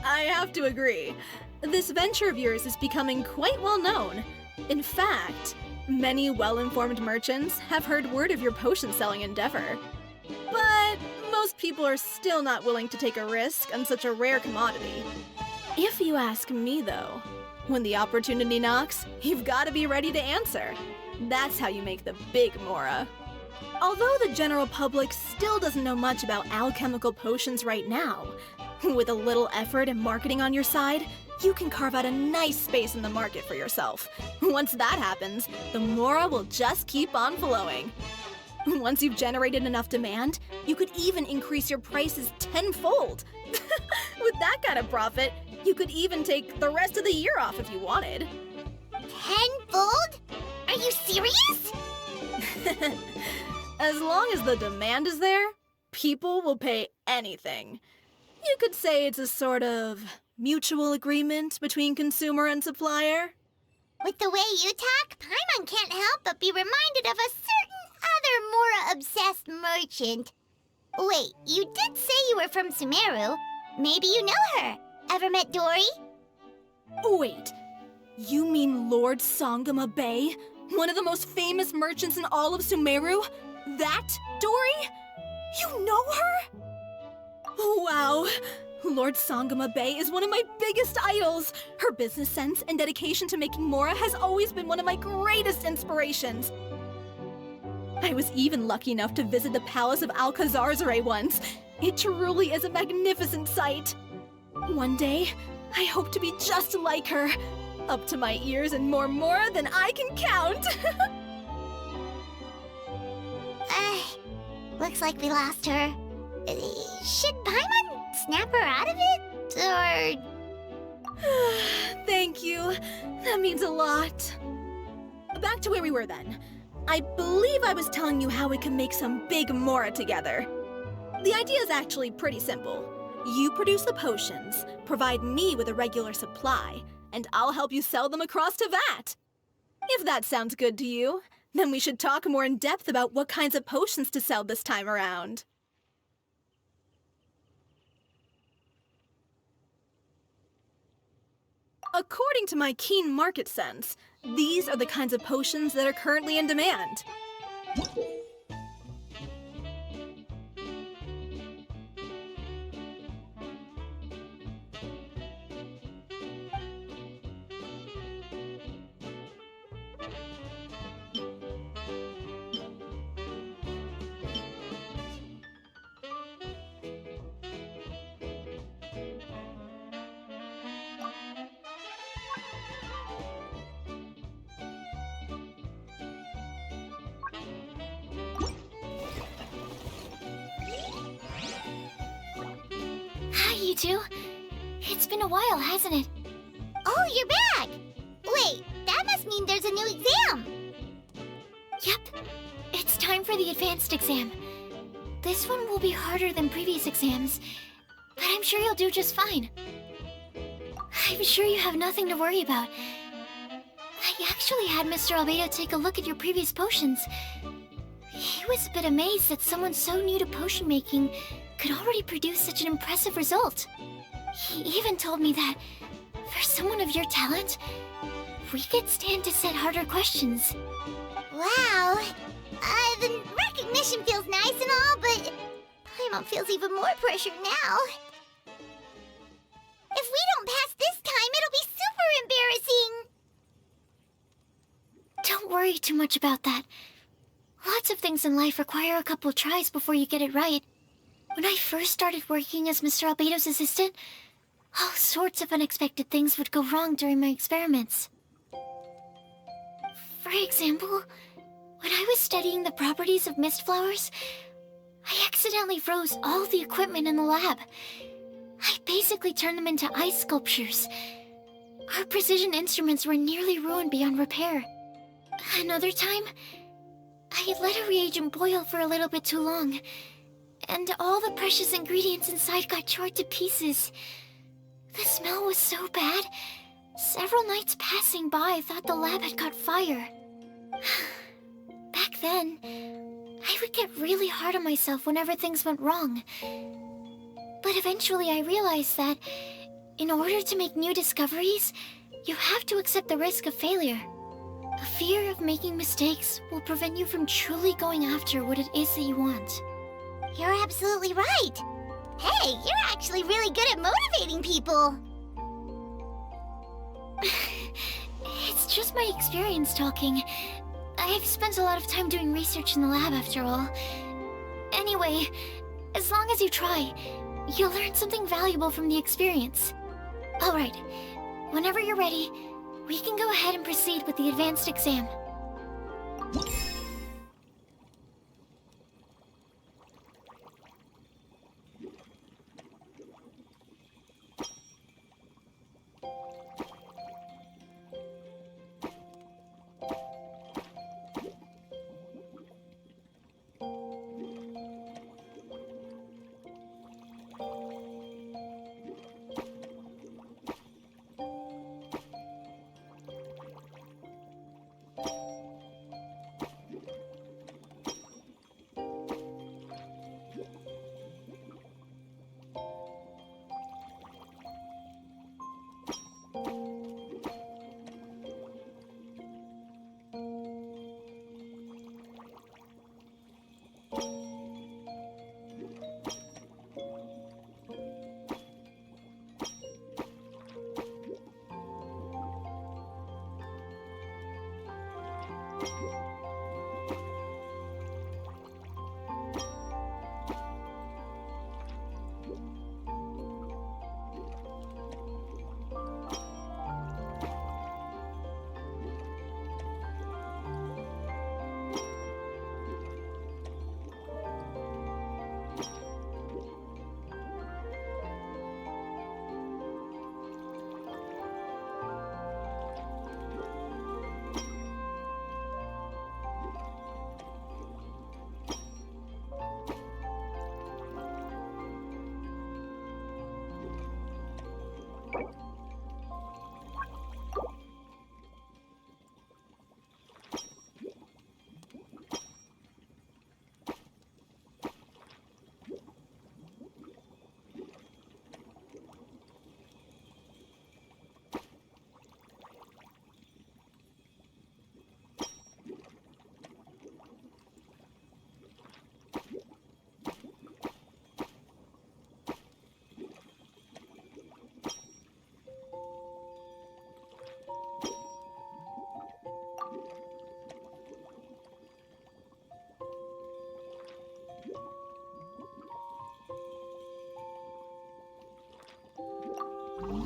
I have to agree. This venture of yours is becoming quite well known. In fact, many well-informed merchants have heard word of your potion-selling endeavor. But most people are still not willing to take a risk on such a rare commodity. If you ask me, though, when the opportunity knocks, you've got to be ready to answer. That's how you make the big Mora. Although the general public still doesn't know much about alchemical potions right now, with a little effort and marketing on your side, you can carve out a nice space in the market for yourself. Once that happens, the Mora will just keep on flowing. Once you've generated enough demand, you could even increase your prices tenfold. With that kind of profit, you could even take the rest of the year off if you wanted. Tenfold? Are you serious? As long as the demand is there, people will pay anything. You could say it's a sort of mutual agreement between consumer and supplier. With the way you talk, Paimon can't help but be reminded of a certain other Mora-obsessed merchant. Wait, you did say you were from Sumeru. Maybe you know her. Ever met Dory? Wait, you mean Lord Sangama Bay? One of the most famous merchants in all of Sumeru? That Dory? You know her? Wow. Lord Sangama Bay is one of my biggest idols. Her business sense and dedication to making Mora has always been one of my greatest inspirations. I was even lucky enough to visit the Palace of Alcazarzare once. It truly is a magnificent sight. One day, I hope to be just like her. Up to my ears in more Mora than I can count. Looks like we lost her. Should Paimon snap her out of it? Thank you. That means a lot. Back to where we were then. I believe I was telling you how we can make some big Mora together. The idea is actually pretty simple. You produce the potions, provide me with a regular supply, and I'll help you sell them across to Vat. If that sounds good to you, then we should talk more in depth about what kinds of potions to sell this time around. According to my keen market sense, these are the kinds of potions that are currently in demand. Hi, you two. It's been a while, hasn't it? Oh, you're back! Wait, that must mean there's a new exam! Yep. It's time for the advanced exam. This one will be harder than previous exams, but I'm sure you'll do just fine. I'm sure you have nothing to worry about. I actually had Mr. Albedo take a look at your previous potions. He was a bit amazed that someone so new to potion making could already produce such an impressive result. He even told me that, for someone of your talent, we could stand to set harder questions. Wow. The recognition feels nice and all, but Paimon feels even more pressure now. If we don't pass this time, it'll be super embarrassing. Don't worry too much about that. Lots of things in life require a couple tries before you get it right. When I first started working as Mr. Albedo's assistant, all sorts of unexpected things would go wrong during my experiments. For example, when I was studying the properties of mist flowers, I accidentally froze all the equipment in the lab. I basically turned them into ice sculptures. Our precision instruments were nearly ruined beyond repair. Another time, I let a reagent boil for a little bit too long, and all the precious ingredients inside got charred to pieces. The smell was so bad, several nights passing by thought the lab had caught fire. Back then, I would get really hard on myself whenever things went wrong. But eventually I realized that, in order to make new discoveries, you have to accept the risk of failure. A fear of making mistakes will prevent you from truly going after what it is that you want. You're absolutely right. Hey, you're actually really good at motivating people. It's just my experience talking. I've spent a lot of time doing research in the lab after all. Anyway, as long as you try, you'll learn something valuable from the experience. Alright, whenever you're ready, we can go ahead and proceed with the advanced exam. Wow,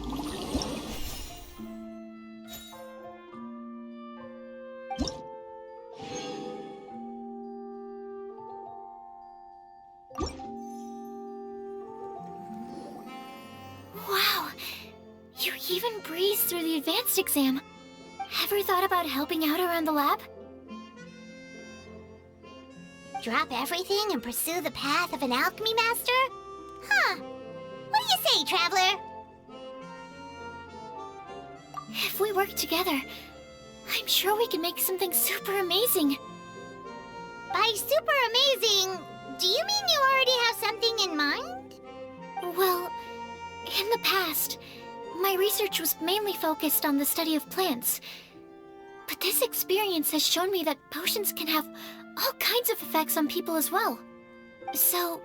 you even breezed through the advanced exam. Ever thought about helping out around the lab? Drop everything and pursue the path of an alchemy master? Huh. What do you say, Traveler? If we work together, I'm sure we can make something super amazing. By super amazing, do you mean you already have something in mind? Well, in the past, my research was mainly focused on the study of plants. But this experience has shown me that potions can have all kinds of effects on people as well. So,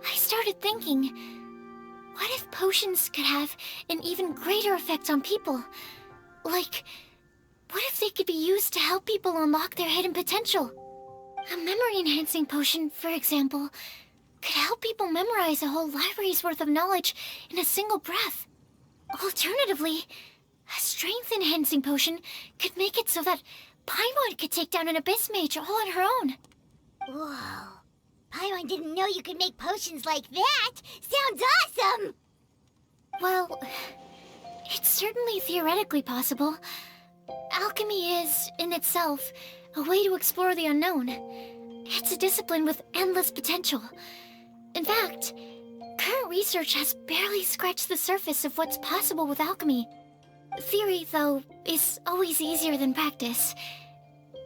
I started thinking, what if potions could have an even greater effect on people? Like, what if they could be used to help people unlock their hidden potential? A memory-enhancing potion, for example, could help people memorize a whole library's worth of knowledge in a single breath. Alternatively, a strength-enhancing potion could make it so that Paimon could take down an Abyss Mage all on her own. Whoa. Paimon didn't know you could make potions like that! Sounds awesome! Well, it's certainly theoretically possible. Alchemy is, in itself, a way to explore the unknown. It's a discipline with endless potential. In fact, current research has barely scratched the surface of what's possible with alchemy. Theory, though, is always easier than practice.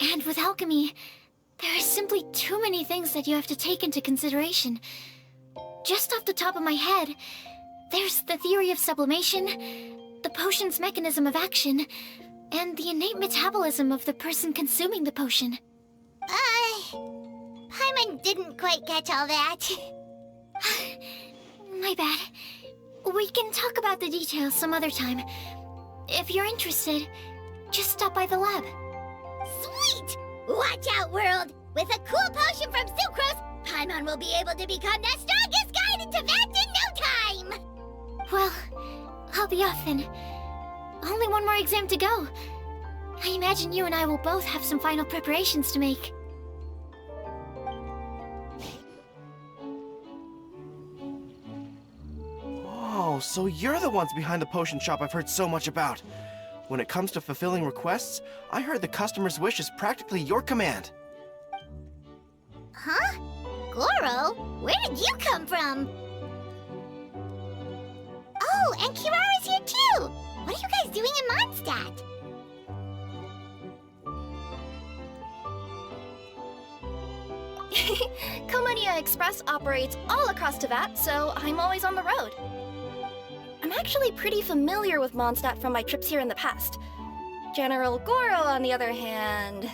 And with alchemy, there are simply too many things that you have to take into consideration. Just off the top of my head, there's the theory of sublimation, the potion's mechanism of action, and the innate metabolism of the person consuming the potion. Paimon didn't quite catch all that. My bad. We can talk about the details some other time. If you're interested, just stop by the lab. Sweet! Watch out, world! With a cool potion from Sucrose, Paimon will be able to become the strongest guide in Teyvat in no time! Well, I'll be off then. Only one more exam to go. I imagine you and I will both have some final preparations to make. Oh, so you're the ones behind the potion shop I've heard so much about. When it comes to fulfilling requests, I heard the customer's wish is practically your command. Huh? Goro? Where did you come from? Oh, and Kirara's here too! What are you guys doing in Mondstadt? Komonia Express operates all across Teyvat, so I'm always on the road. I'm actually pretty familiar with Mondstadt from my trips here in the past. General Goro, on the other hand,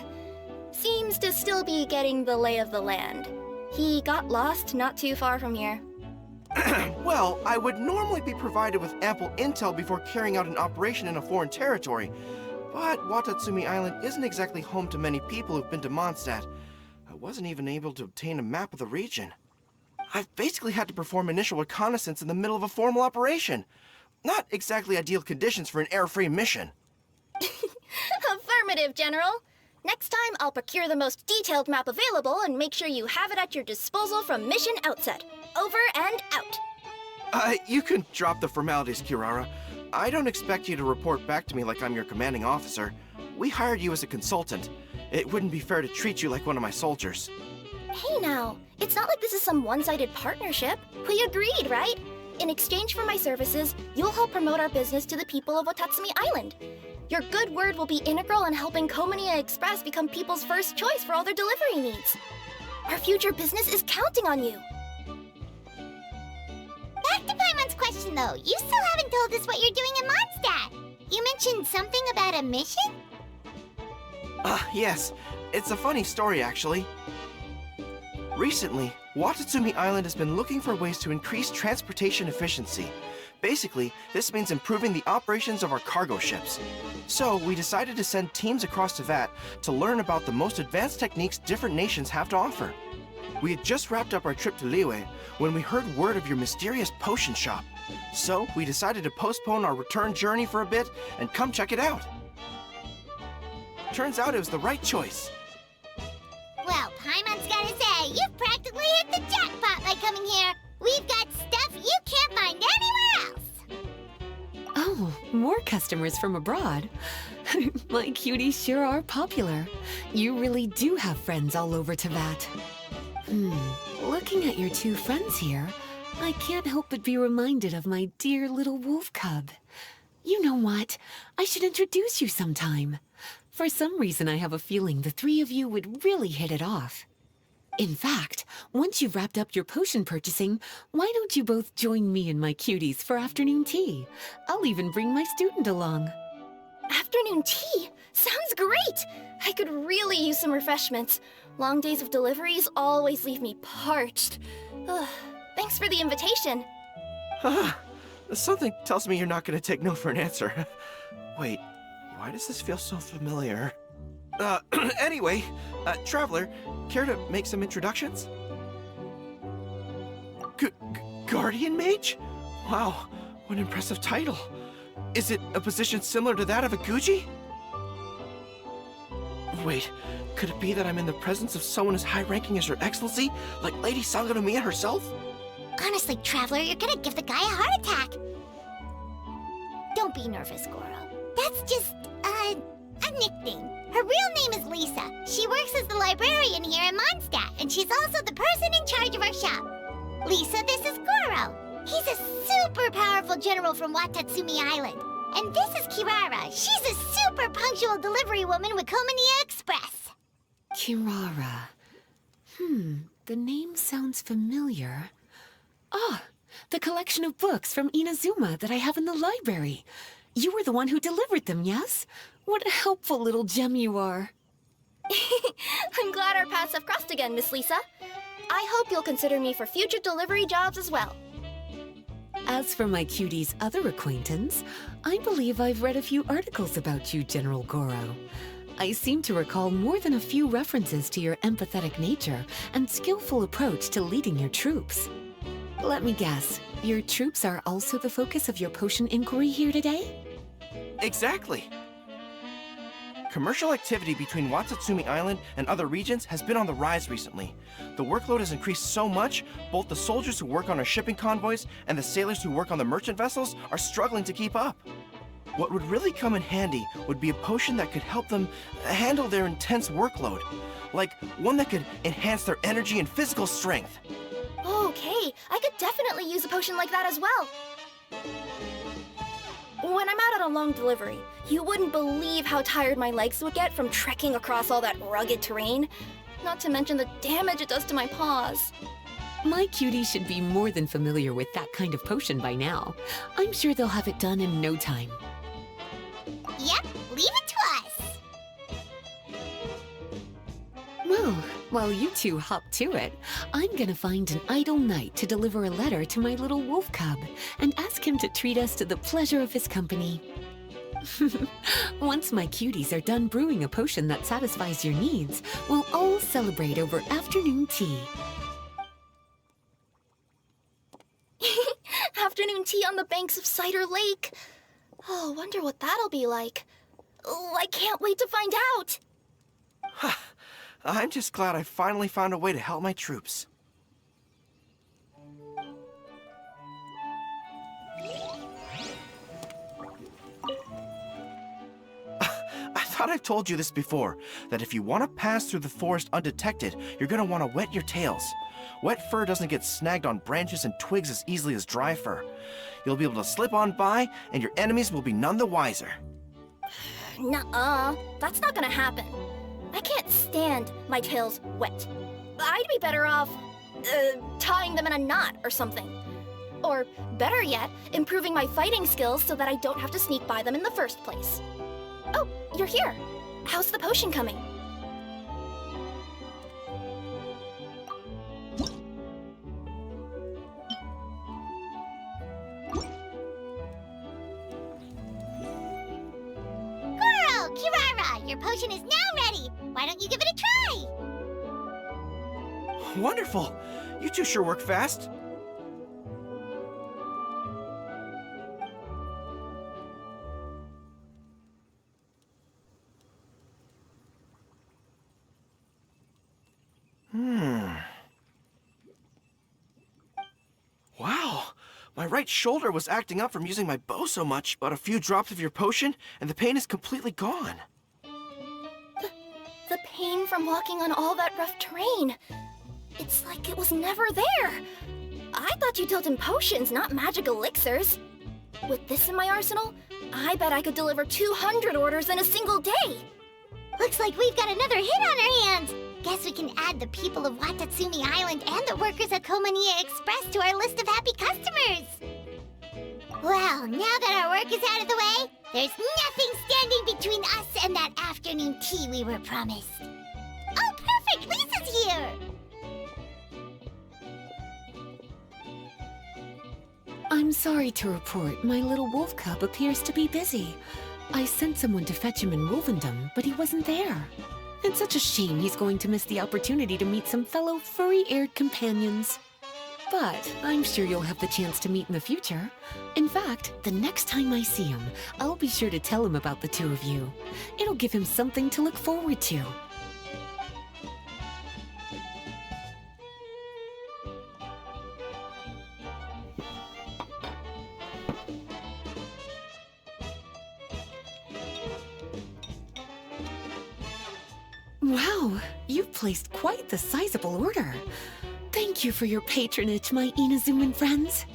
seems to still be getting the lay of the land. He got lost not too far from here. Well, I would normally be provided with ample intel before carrying out an operation in a foreign territory, but Watatsumi Island isn't exactly home to many people who've been to Mondstadt. I wasn't even able to obtain a map of the region. I've basically had to perform initial reconnaissance in the middle of a formal operation. Not exactly ideal conditions for an air-free mission. Affirmative, General. Next time, I'll procure the most detailed map available and make sure you have it at your disposal from mission outset. Over and out. You can drop the formalities, Kirara. I don't expect you to report back to me like I'm your commanding officer. We hired you as a consultant. It wouldn't be fair to treat you like one of my soldiers. Hey now, it's not like this is some one-sided partnership. We agreed, right? In exchange for my services, you'll help promote our business to the people of Watatsumi Island. Your good word will be integral in helping Komonia Express become people's first choice for all their delivery needs. Our future business is counting on you. Back to Paimon's question though, you still haven't told us what you're doing in Mondstadt. You mentioned something about a mission? Yes. It's a funny story, actually. Recently, Watatsumi Island has been looking for ways to increase transportation efficiency. Basically, this means improving the operations of our cargo ships. So, we decided to send teams across Teyvat to learn about the most advanced techniques different nations have to offer. We had just wrapped up our trip to Liyue when we heard word of your mysterious potion shop. So we decided to postpone our return journey for a bit and come check it out. Turns out it was the right choice. Well, Paimon's gotta say, you've practically hit the jackpot by coming here. We've got stuff you can't find anywhere else. Oh, more customers from abroad. My cuties sure are popular. You really do have friends all over Teyvat. Looking at your two friends here, I can't help but be reminded of my dear little wolf cub. You know what? I should introduce you sometime. For some reason, I have a feeling the three of you would really hit it off. In fact, once you've wrapped up your potion purchasing, why don't you both join me and my cuties for afternoon tea? I'll even bring my student along. Afternoon tea? Sounds great! I could really use some refreshments. Long days of deliveries always leave me parched. Ugh, thanks for the invitation. Something tells me you're not going to take no for an answer. Wait, why does this feel so familiar? Anyway, Traveler, care to make some introductions? Guardian Mage? Wow, what an impressive title. Is it a position similar to that of a Guji? Wait, could it be that I'm in the presence of someone as high-ranking as Your Excellency, like Lady Sangonomiya herself? Honestly, Traveler, you're gonna give the guy a heart attack. Don't be nervous, Goro. That's just, a nickname. Her real name is Lisa. She works as the librarian here in Mondstadt, and she's also the person in charge of our shop. Lisa, this is Goro. He's a super powerful general from Watatsumi Island. And this is Kirara. She's a super punctual delivery woman with Komania Express. Kirara. The name sounds familiar. Ah, the collection of books from Inazuma that I have in the library. You were the one who delivered them, yes? What a helpful little gem you are. I'm glad our paths have crossed again, Miss Lisa. I hope you'll consider me for future delivery jobs as well. As for my cutie's other acquaintance, I believe I've read a few articles about you, General Goro. I seem to recall more than a few references to your empathetic nature and skillful approach to leading your troops. Let me guess, your troops are also the focus of your potion inquiry here today? Exactly. Commercial activity between Watatsumi Island and other regions has been on the rise recently. The workload has increased so much, both the soldiers who work on our shipping convoys and the sailors who work on the merchant vessels are struggling to keep up. What would really come in handy would be a potion that could help them handle their intense workload. Like one that could enhance their energy and physical strength. Okay, I could definitely use a potion like that as well. When I'm out on a long delivery, you wouldn't believe how tired my legs would get from trekking across all that rugged terrain. Not to mention the damage it does to my paws. My cutie should be more than familiar with that kind of potion by now. I'm sure they'll have it done in no time. Yep, leave it to us. Well, while you two hop to it, I'm gonna find an idle knight to deliver a letter to my little wolf cub and ask him to treat us to the pleasure of his company. Once my cuties are done brewing a potion that satisfies your needs, we'll all celebrate over afternoon tea. Afternoon tea on the banks of Cider Lake. Oh, wonder what that'll be like. Oh, I can't wait to find out. I'm just glad I finally found a way to help my troops. I thought I've told you this before, that if you want to pass through the forest undetected, you're going to want to wet your tails. Wet fur doesn't get snagged on branches and twigs as easily as dry fur. You'll be able to slip on by, and your enemies will be none the wiser. Nuh-uh, that's not gonna happen. I can't stand my tails wet. I'd be better off, tying them in a knot or something. Or, better yet, improving my fighting skills so that I don't have to sneak by them in the first place. Oh, you're here. How's the potion coming? Goro, Kirara, your potion is now ready. Why don't you give it a try? Wonderful! You two sure work fast. Wow! My right shoulder was acting up from using my bow so much, but a few drops of your potion, and the pain is completely gone. The pain from walking on all that rough terrain. It's like it was never there. I thought you dealt in potions, not magic elixirs. With this in my arsenal, I bet I could deliver 200 orders in a single day. Looks like we've got another hit on our hands. Guess we can add the people of Watatsumi Island and the workers at Komania Express to our list of happy customers. Well, now that our work is out of the way, there's nothing standing between us and that afternoon tea we were promised. Oh, perfect! Lisa's here! I'm sorry to report, my little wolf cub appears to be busy. I sent someone to fetch him in Wolvendom, but he wasn't there. It's such a shame he's going to miss the opportunity to meet some fellow furry-eared companions. But I'm sure you'll have the chance to meet in the future. In fact, the next time I see him, I'll be sure to tell him about the two of you. It'll give him something to look forward to. Wow, you've placed quite the sizable order. Thank you for your patronage, my Inazuman friends.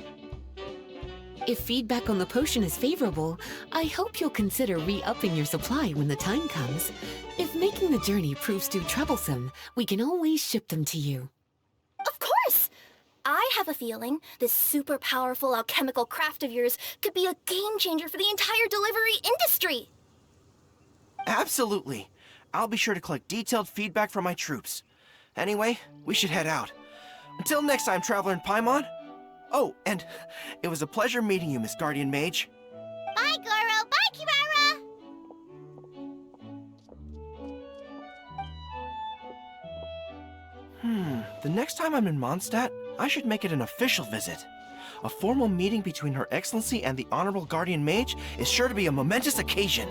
If feedback on the potion is favorable, I hope you'll consider re-upping your supply when the time comes. If making the journey proves too troublesome, we can always ship them to you. Of course! I have a feeling this super powerful alchemical craft of yours could be a game changer for the entire delivery industry. Absolutely. I'll be sure to collect detailed feedback from my troops. Anyway, we should head out. Until next time, Traveler in Paimon. Oh, and it was a pleasure meeting you, Miss Guardian Mage. Bye, Goro! Bye, Kimura! The next time I'm in Mondstadt, I should make it an official visit. A formal meeting between Her Excellency and the Honorable Guardian Mage is sure to be a momentous occasion.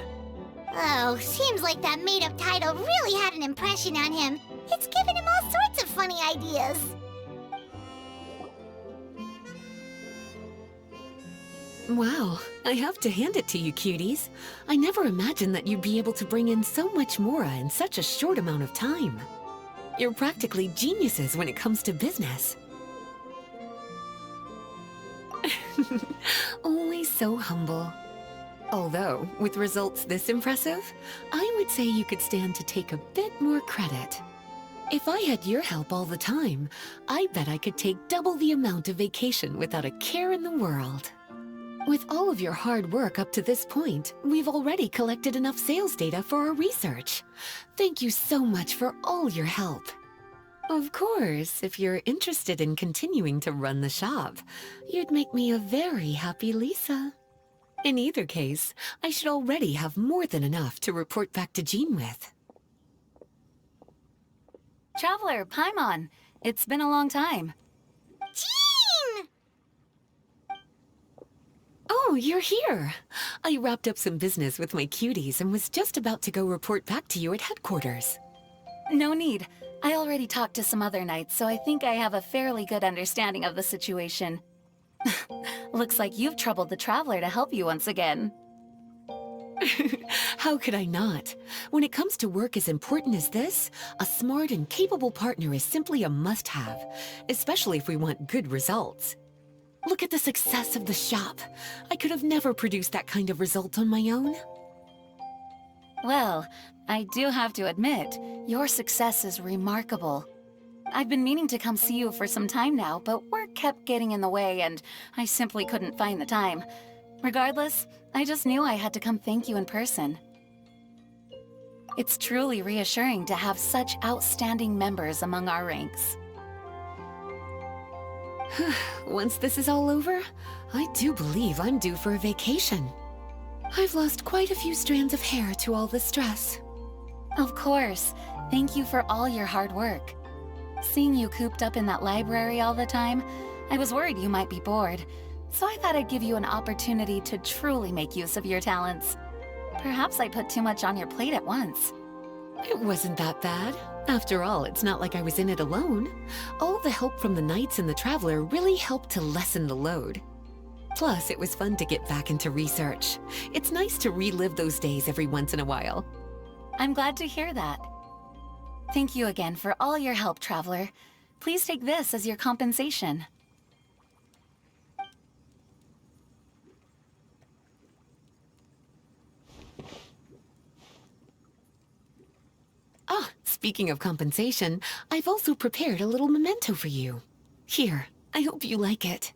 Oh, seems like that made-up title really had an impression on him. It's given him all sorts of funny ideas. Wow, I have to hand it to you, cuties. I never imagined that you'd be able to bring in so much mora in such a short amount of time. You're practically geniuses when it comes to business. Always so humble. Although, with results this impressive, I would say you could stand to take a bit more credit. If I had your help all the time, I bet I could take double the amount of vacation without a care in the world. With all of your hard work up to this point, we've already collected enough sales data for our research. Thank you so much for all your help. Of course, if you're interested in continuing to run the shop, you'd make me a very happy Lisa. In either case, I should already have more than enough to report back to Jean with. Traveler, Paimon, it's been a long time. Jean! Oh, you're here. I wrapped up some business with my cuties and was just about to go report back to you at headquarters. No need. I already talked to some other knights, so I think I have a fairly good understanding of the situation. Looks like you've troubled the Traveler to help you once again. How could I not? When it comes to work as important as this, a smart and capable partner is simply a must-have, especially if we want good results. Look at the success of the shop. I could have never produced that kind of result on my own. Well, I do have to admit, your success is remarkable. I've been meaning to come see you for some time now, but work kept getting in the way and I simply couldn't find the time. Regardless, I just knew I had to come thank you in person. It's truly reassuring to have such outstanding members among our ranks. Once this is all over, I do believe I'm due for a vacation. I've lost quite a few strands of hair to all the stress. Of course. Thank you for all your hard work. Seeing you cooped up in that library all the time, I was worried you might be bored. So I thought I'd give you an opportunity to truly make use of your talents. Perhaps I put too much on your plate at once. It wasn't that bad. After all, it's not like I was in it alone. All the help from the Knights and the Traveler really helped to lessen the load. Plus, it was fun to get back into research. It's nice to relive those days every once in a while. I'm glad to hear that. Thank you again for all your help, Traveler. Please take this as your compensation. Ah, speaking of compensation, I've also prepared a little memento for you. Here, I hope you like it.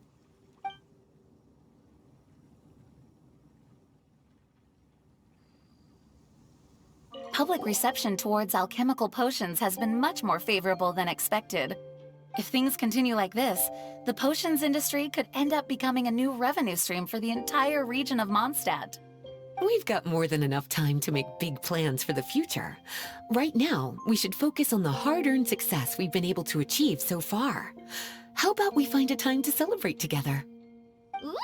Public reception towards alchemical potions has been much more favorable than expected. If things continue like this, the potions industry could end up becoming a new revenue stream for the entire region of Mondstadt. We've got more than enough time to make big plans for the future. Right now, we should focus on the hard-earned success we've been able to achieve so far. How about we find a time to celebrate together? Ooh,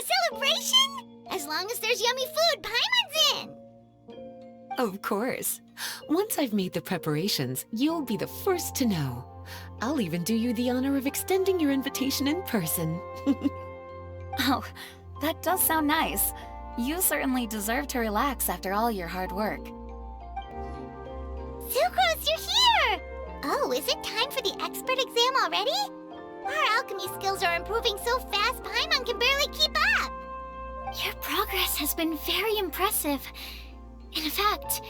a celebration? As long as there's yummy food, Paimon's in! Of course. Once I've made the preparations, you'll be the first to know. I'll even do you the honor of extending your invitation in person. Oh, that does sound nice. You certainly deserve to relax after all your hard work. Sucrose, you're here! Oh, is it time for the expert exam already? Our alchemy skills are improving so fast, Paimon can barely keep up! Your progress has been very impressive. In fact,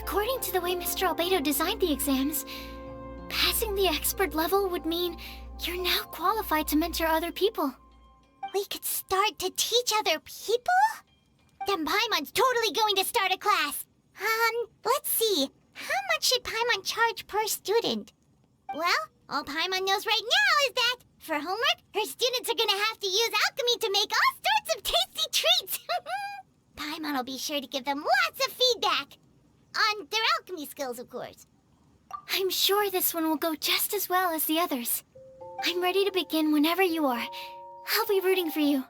according to the way Mr. Albedo designed the exams, passing the expert level would mean you're now qualified to mentor other people. We could start to teach other people? Then Paimon's totally going to start a class. Let's see. How much should Paimon charge per student? Well, all Paimon knows right now is that, for homework, her students are gonna have to use alchemy to make all sorts of tasty treats. Paimon will be sure to give them lots of feedback. On their alchemy skills, of course. I'm sure this one will go just as well as the others. I'm ready to begin whenever you are. I'll be rooting for you.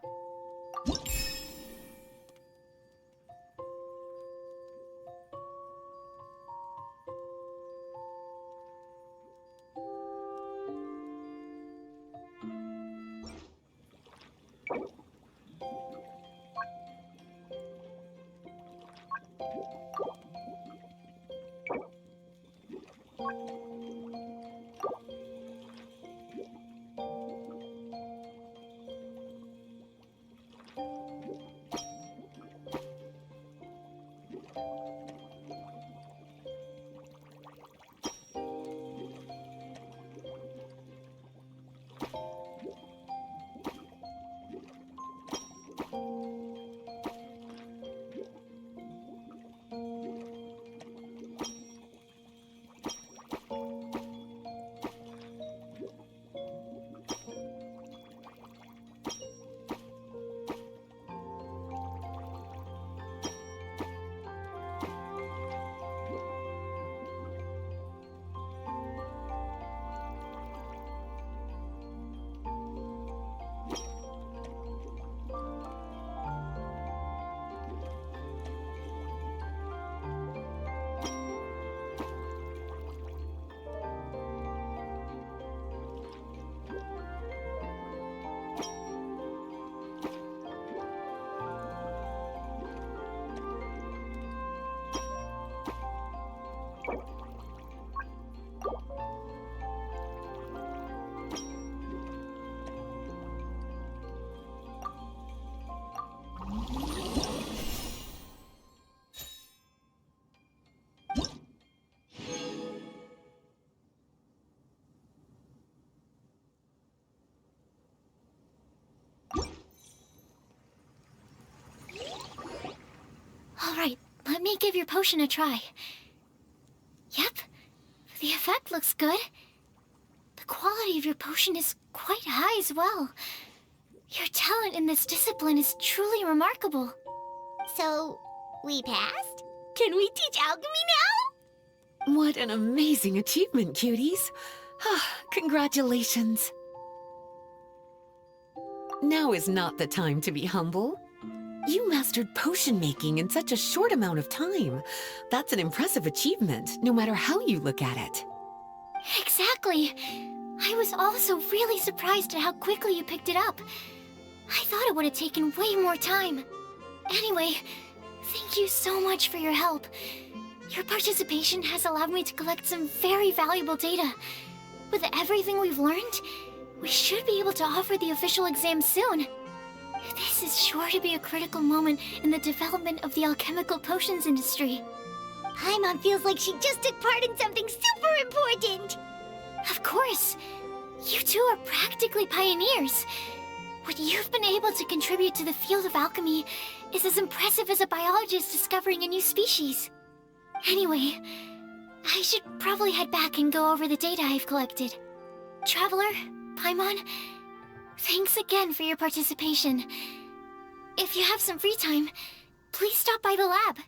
All right, let me give your potion a try. Yep, the effect looks good. The quality of your potion is quite high as well. Your talent in this discipline is truly remarkable. So, we passed? Can we teach alchemy now? What an amazing achievement, cuties! Congratulations. Now is not the time to be humble. You mastered potion making in such a short amount of time. That's an impressive achievement, no matter how you look at it. Exactly. I was also really surprised at how quickly you picked it up. I thought it would have taken way more time. Anyway, thank you so much for your help. Your participation has allowed me to collect some very valuable data. With everything we've learned, we should be able to offer the official exam soon. This is sure to be a critical moment in the development of the alchemical potions industry. Paimon feels like she just took part in something super important! Of course! You two are practically pioneers. What you've been able to contribute to the field of alchemy is as impressive as a biologist discovering a new species. Anyway, I should probably head back and go over the data I've collected. Traveler, Paimon, thanks again for your participation. If you have some free time, please stop by the lab.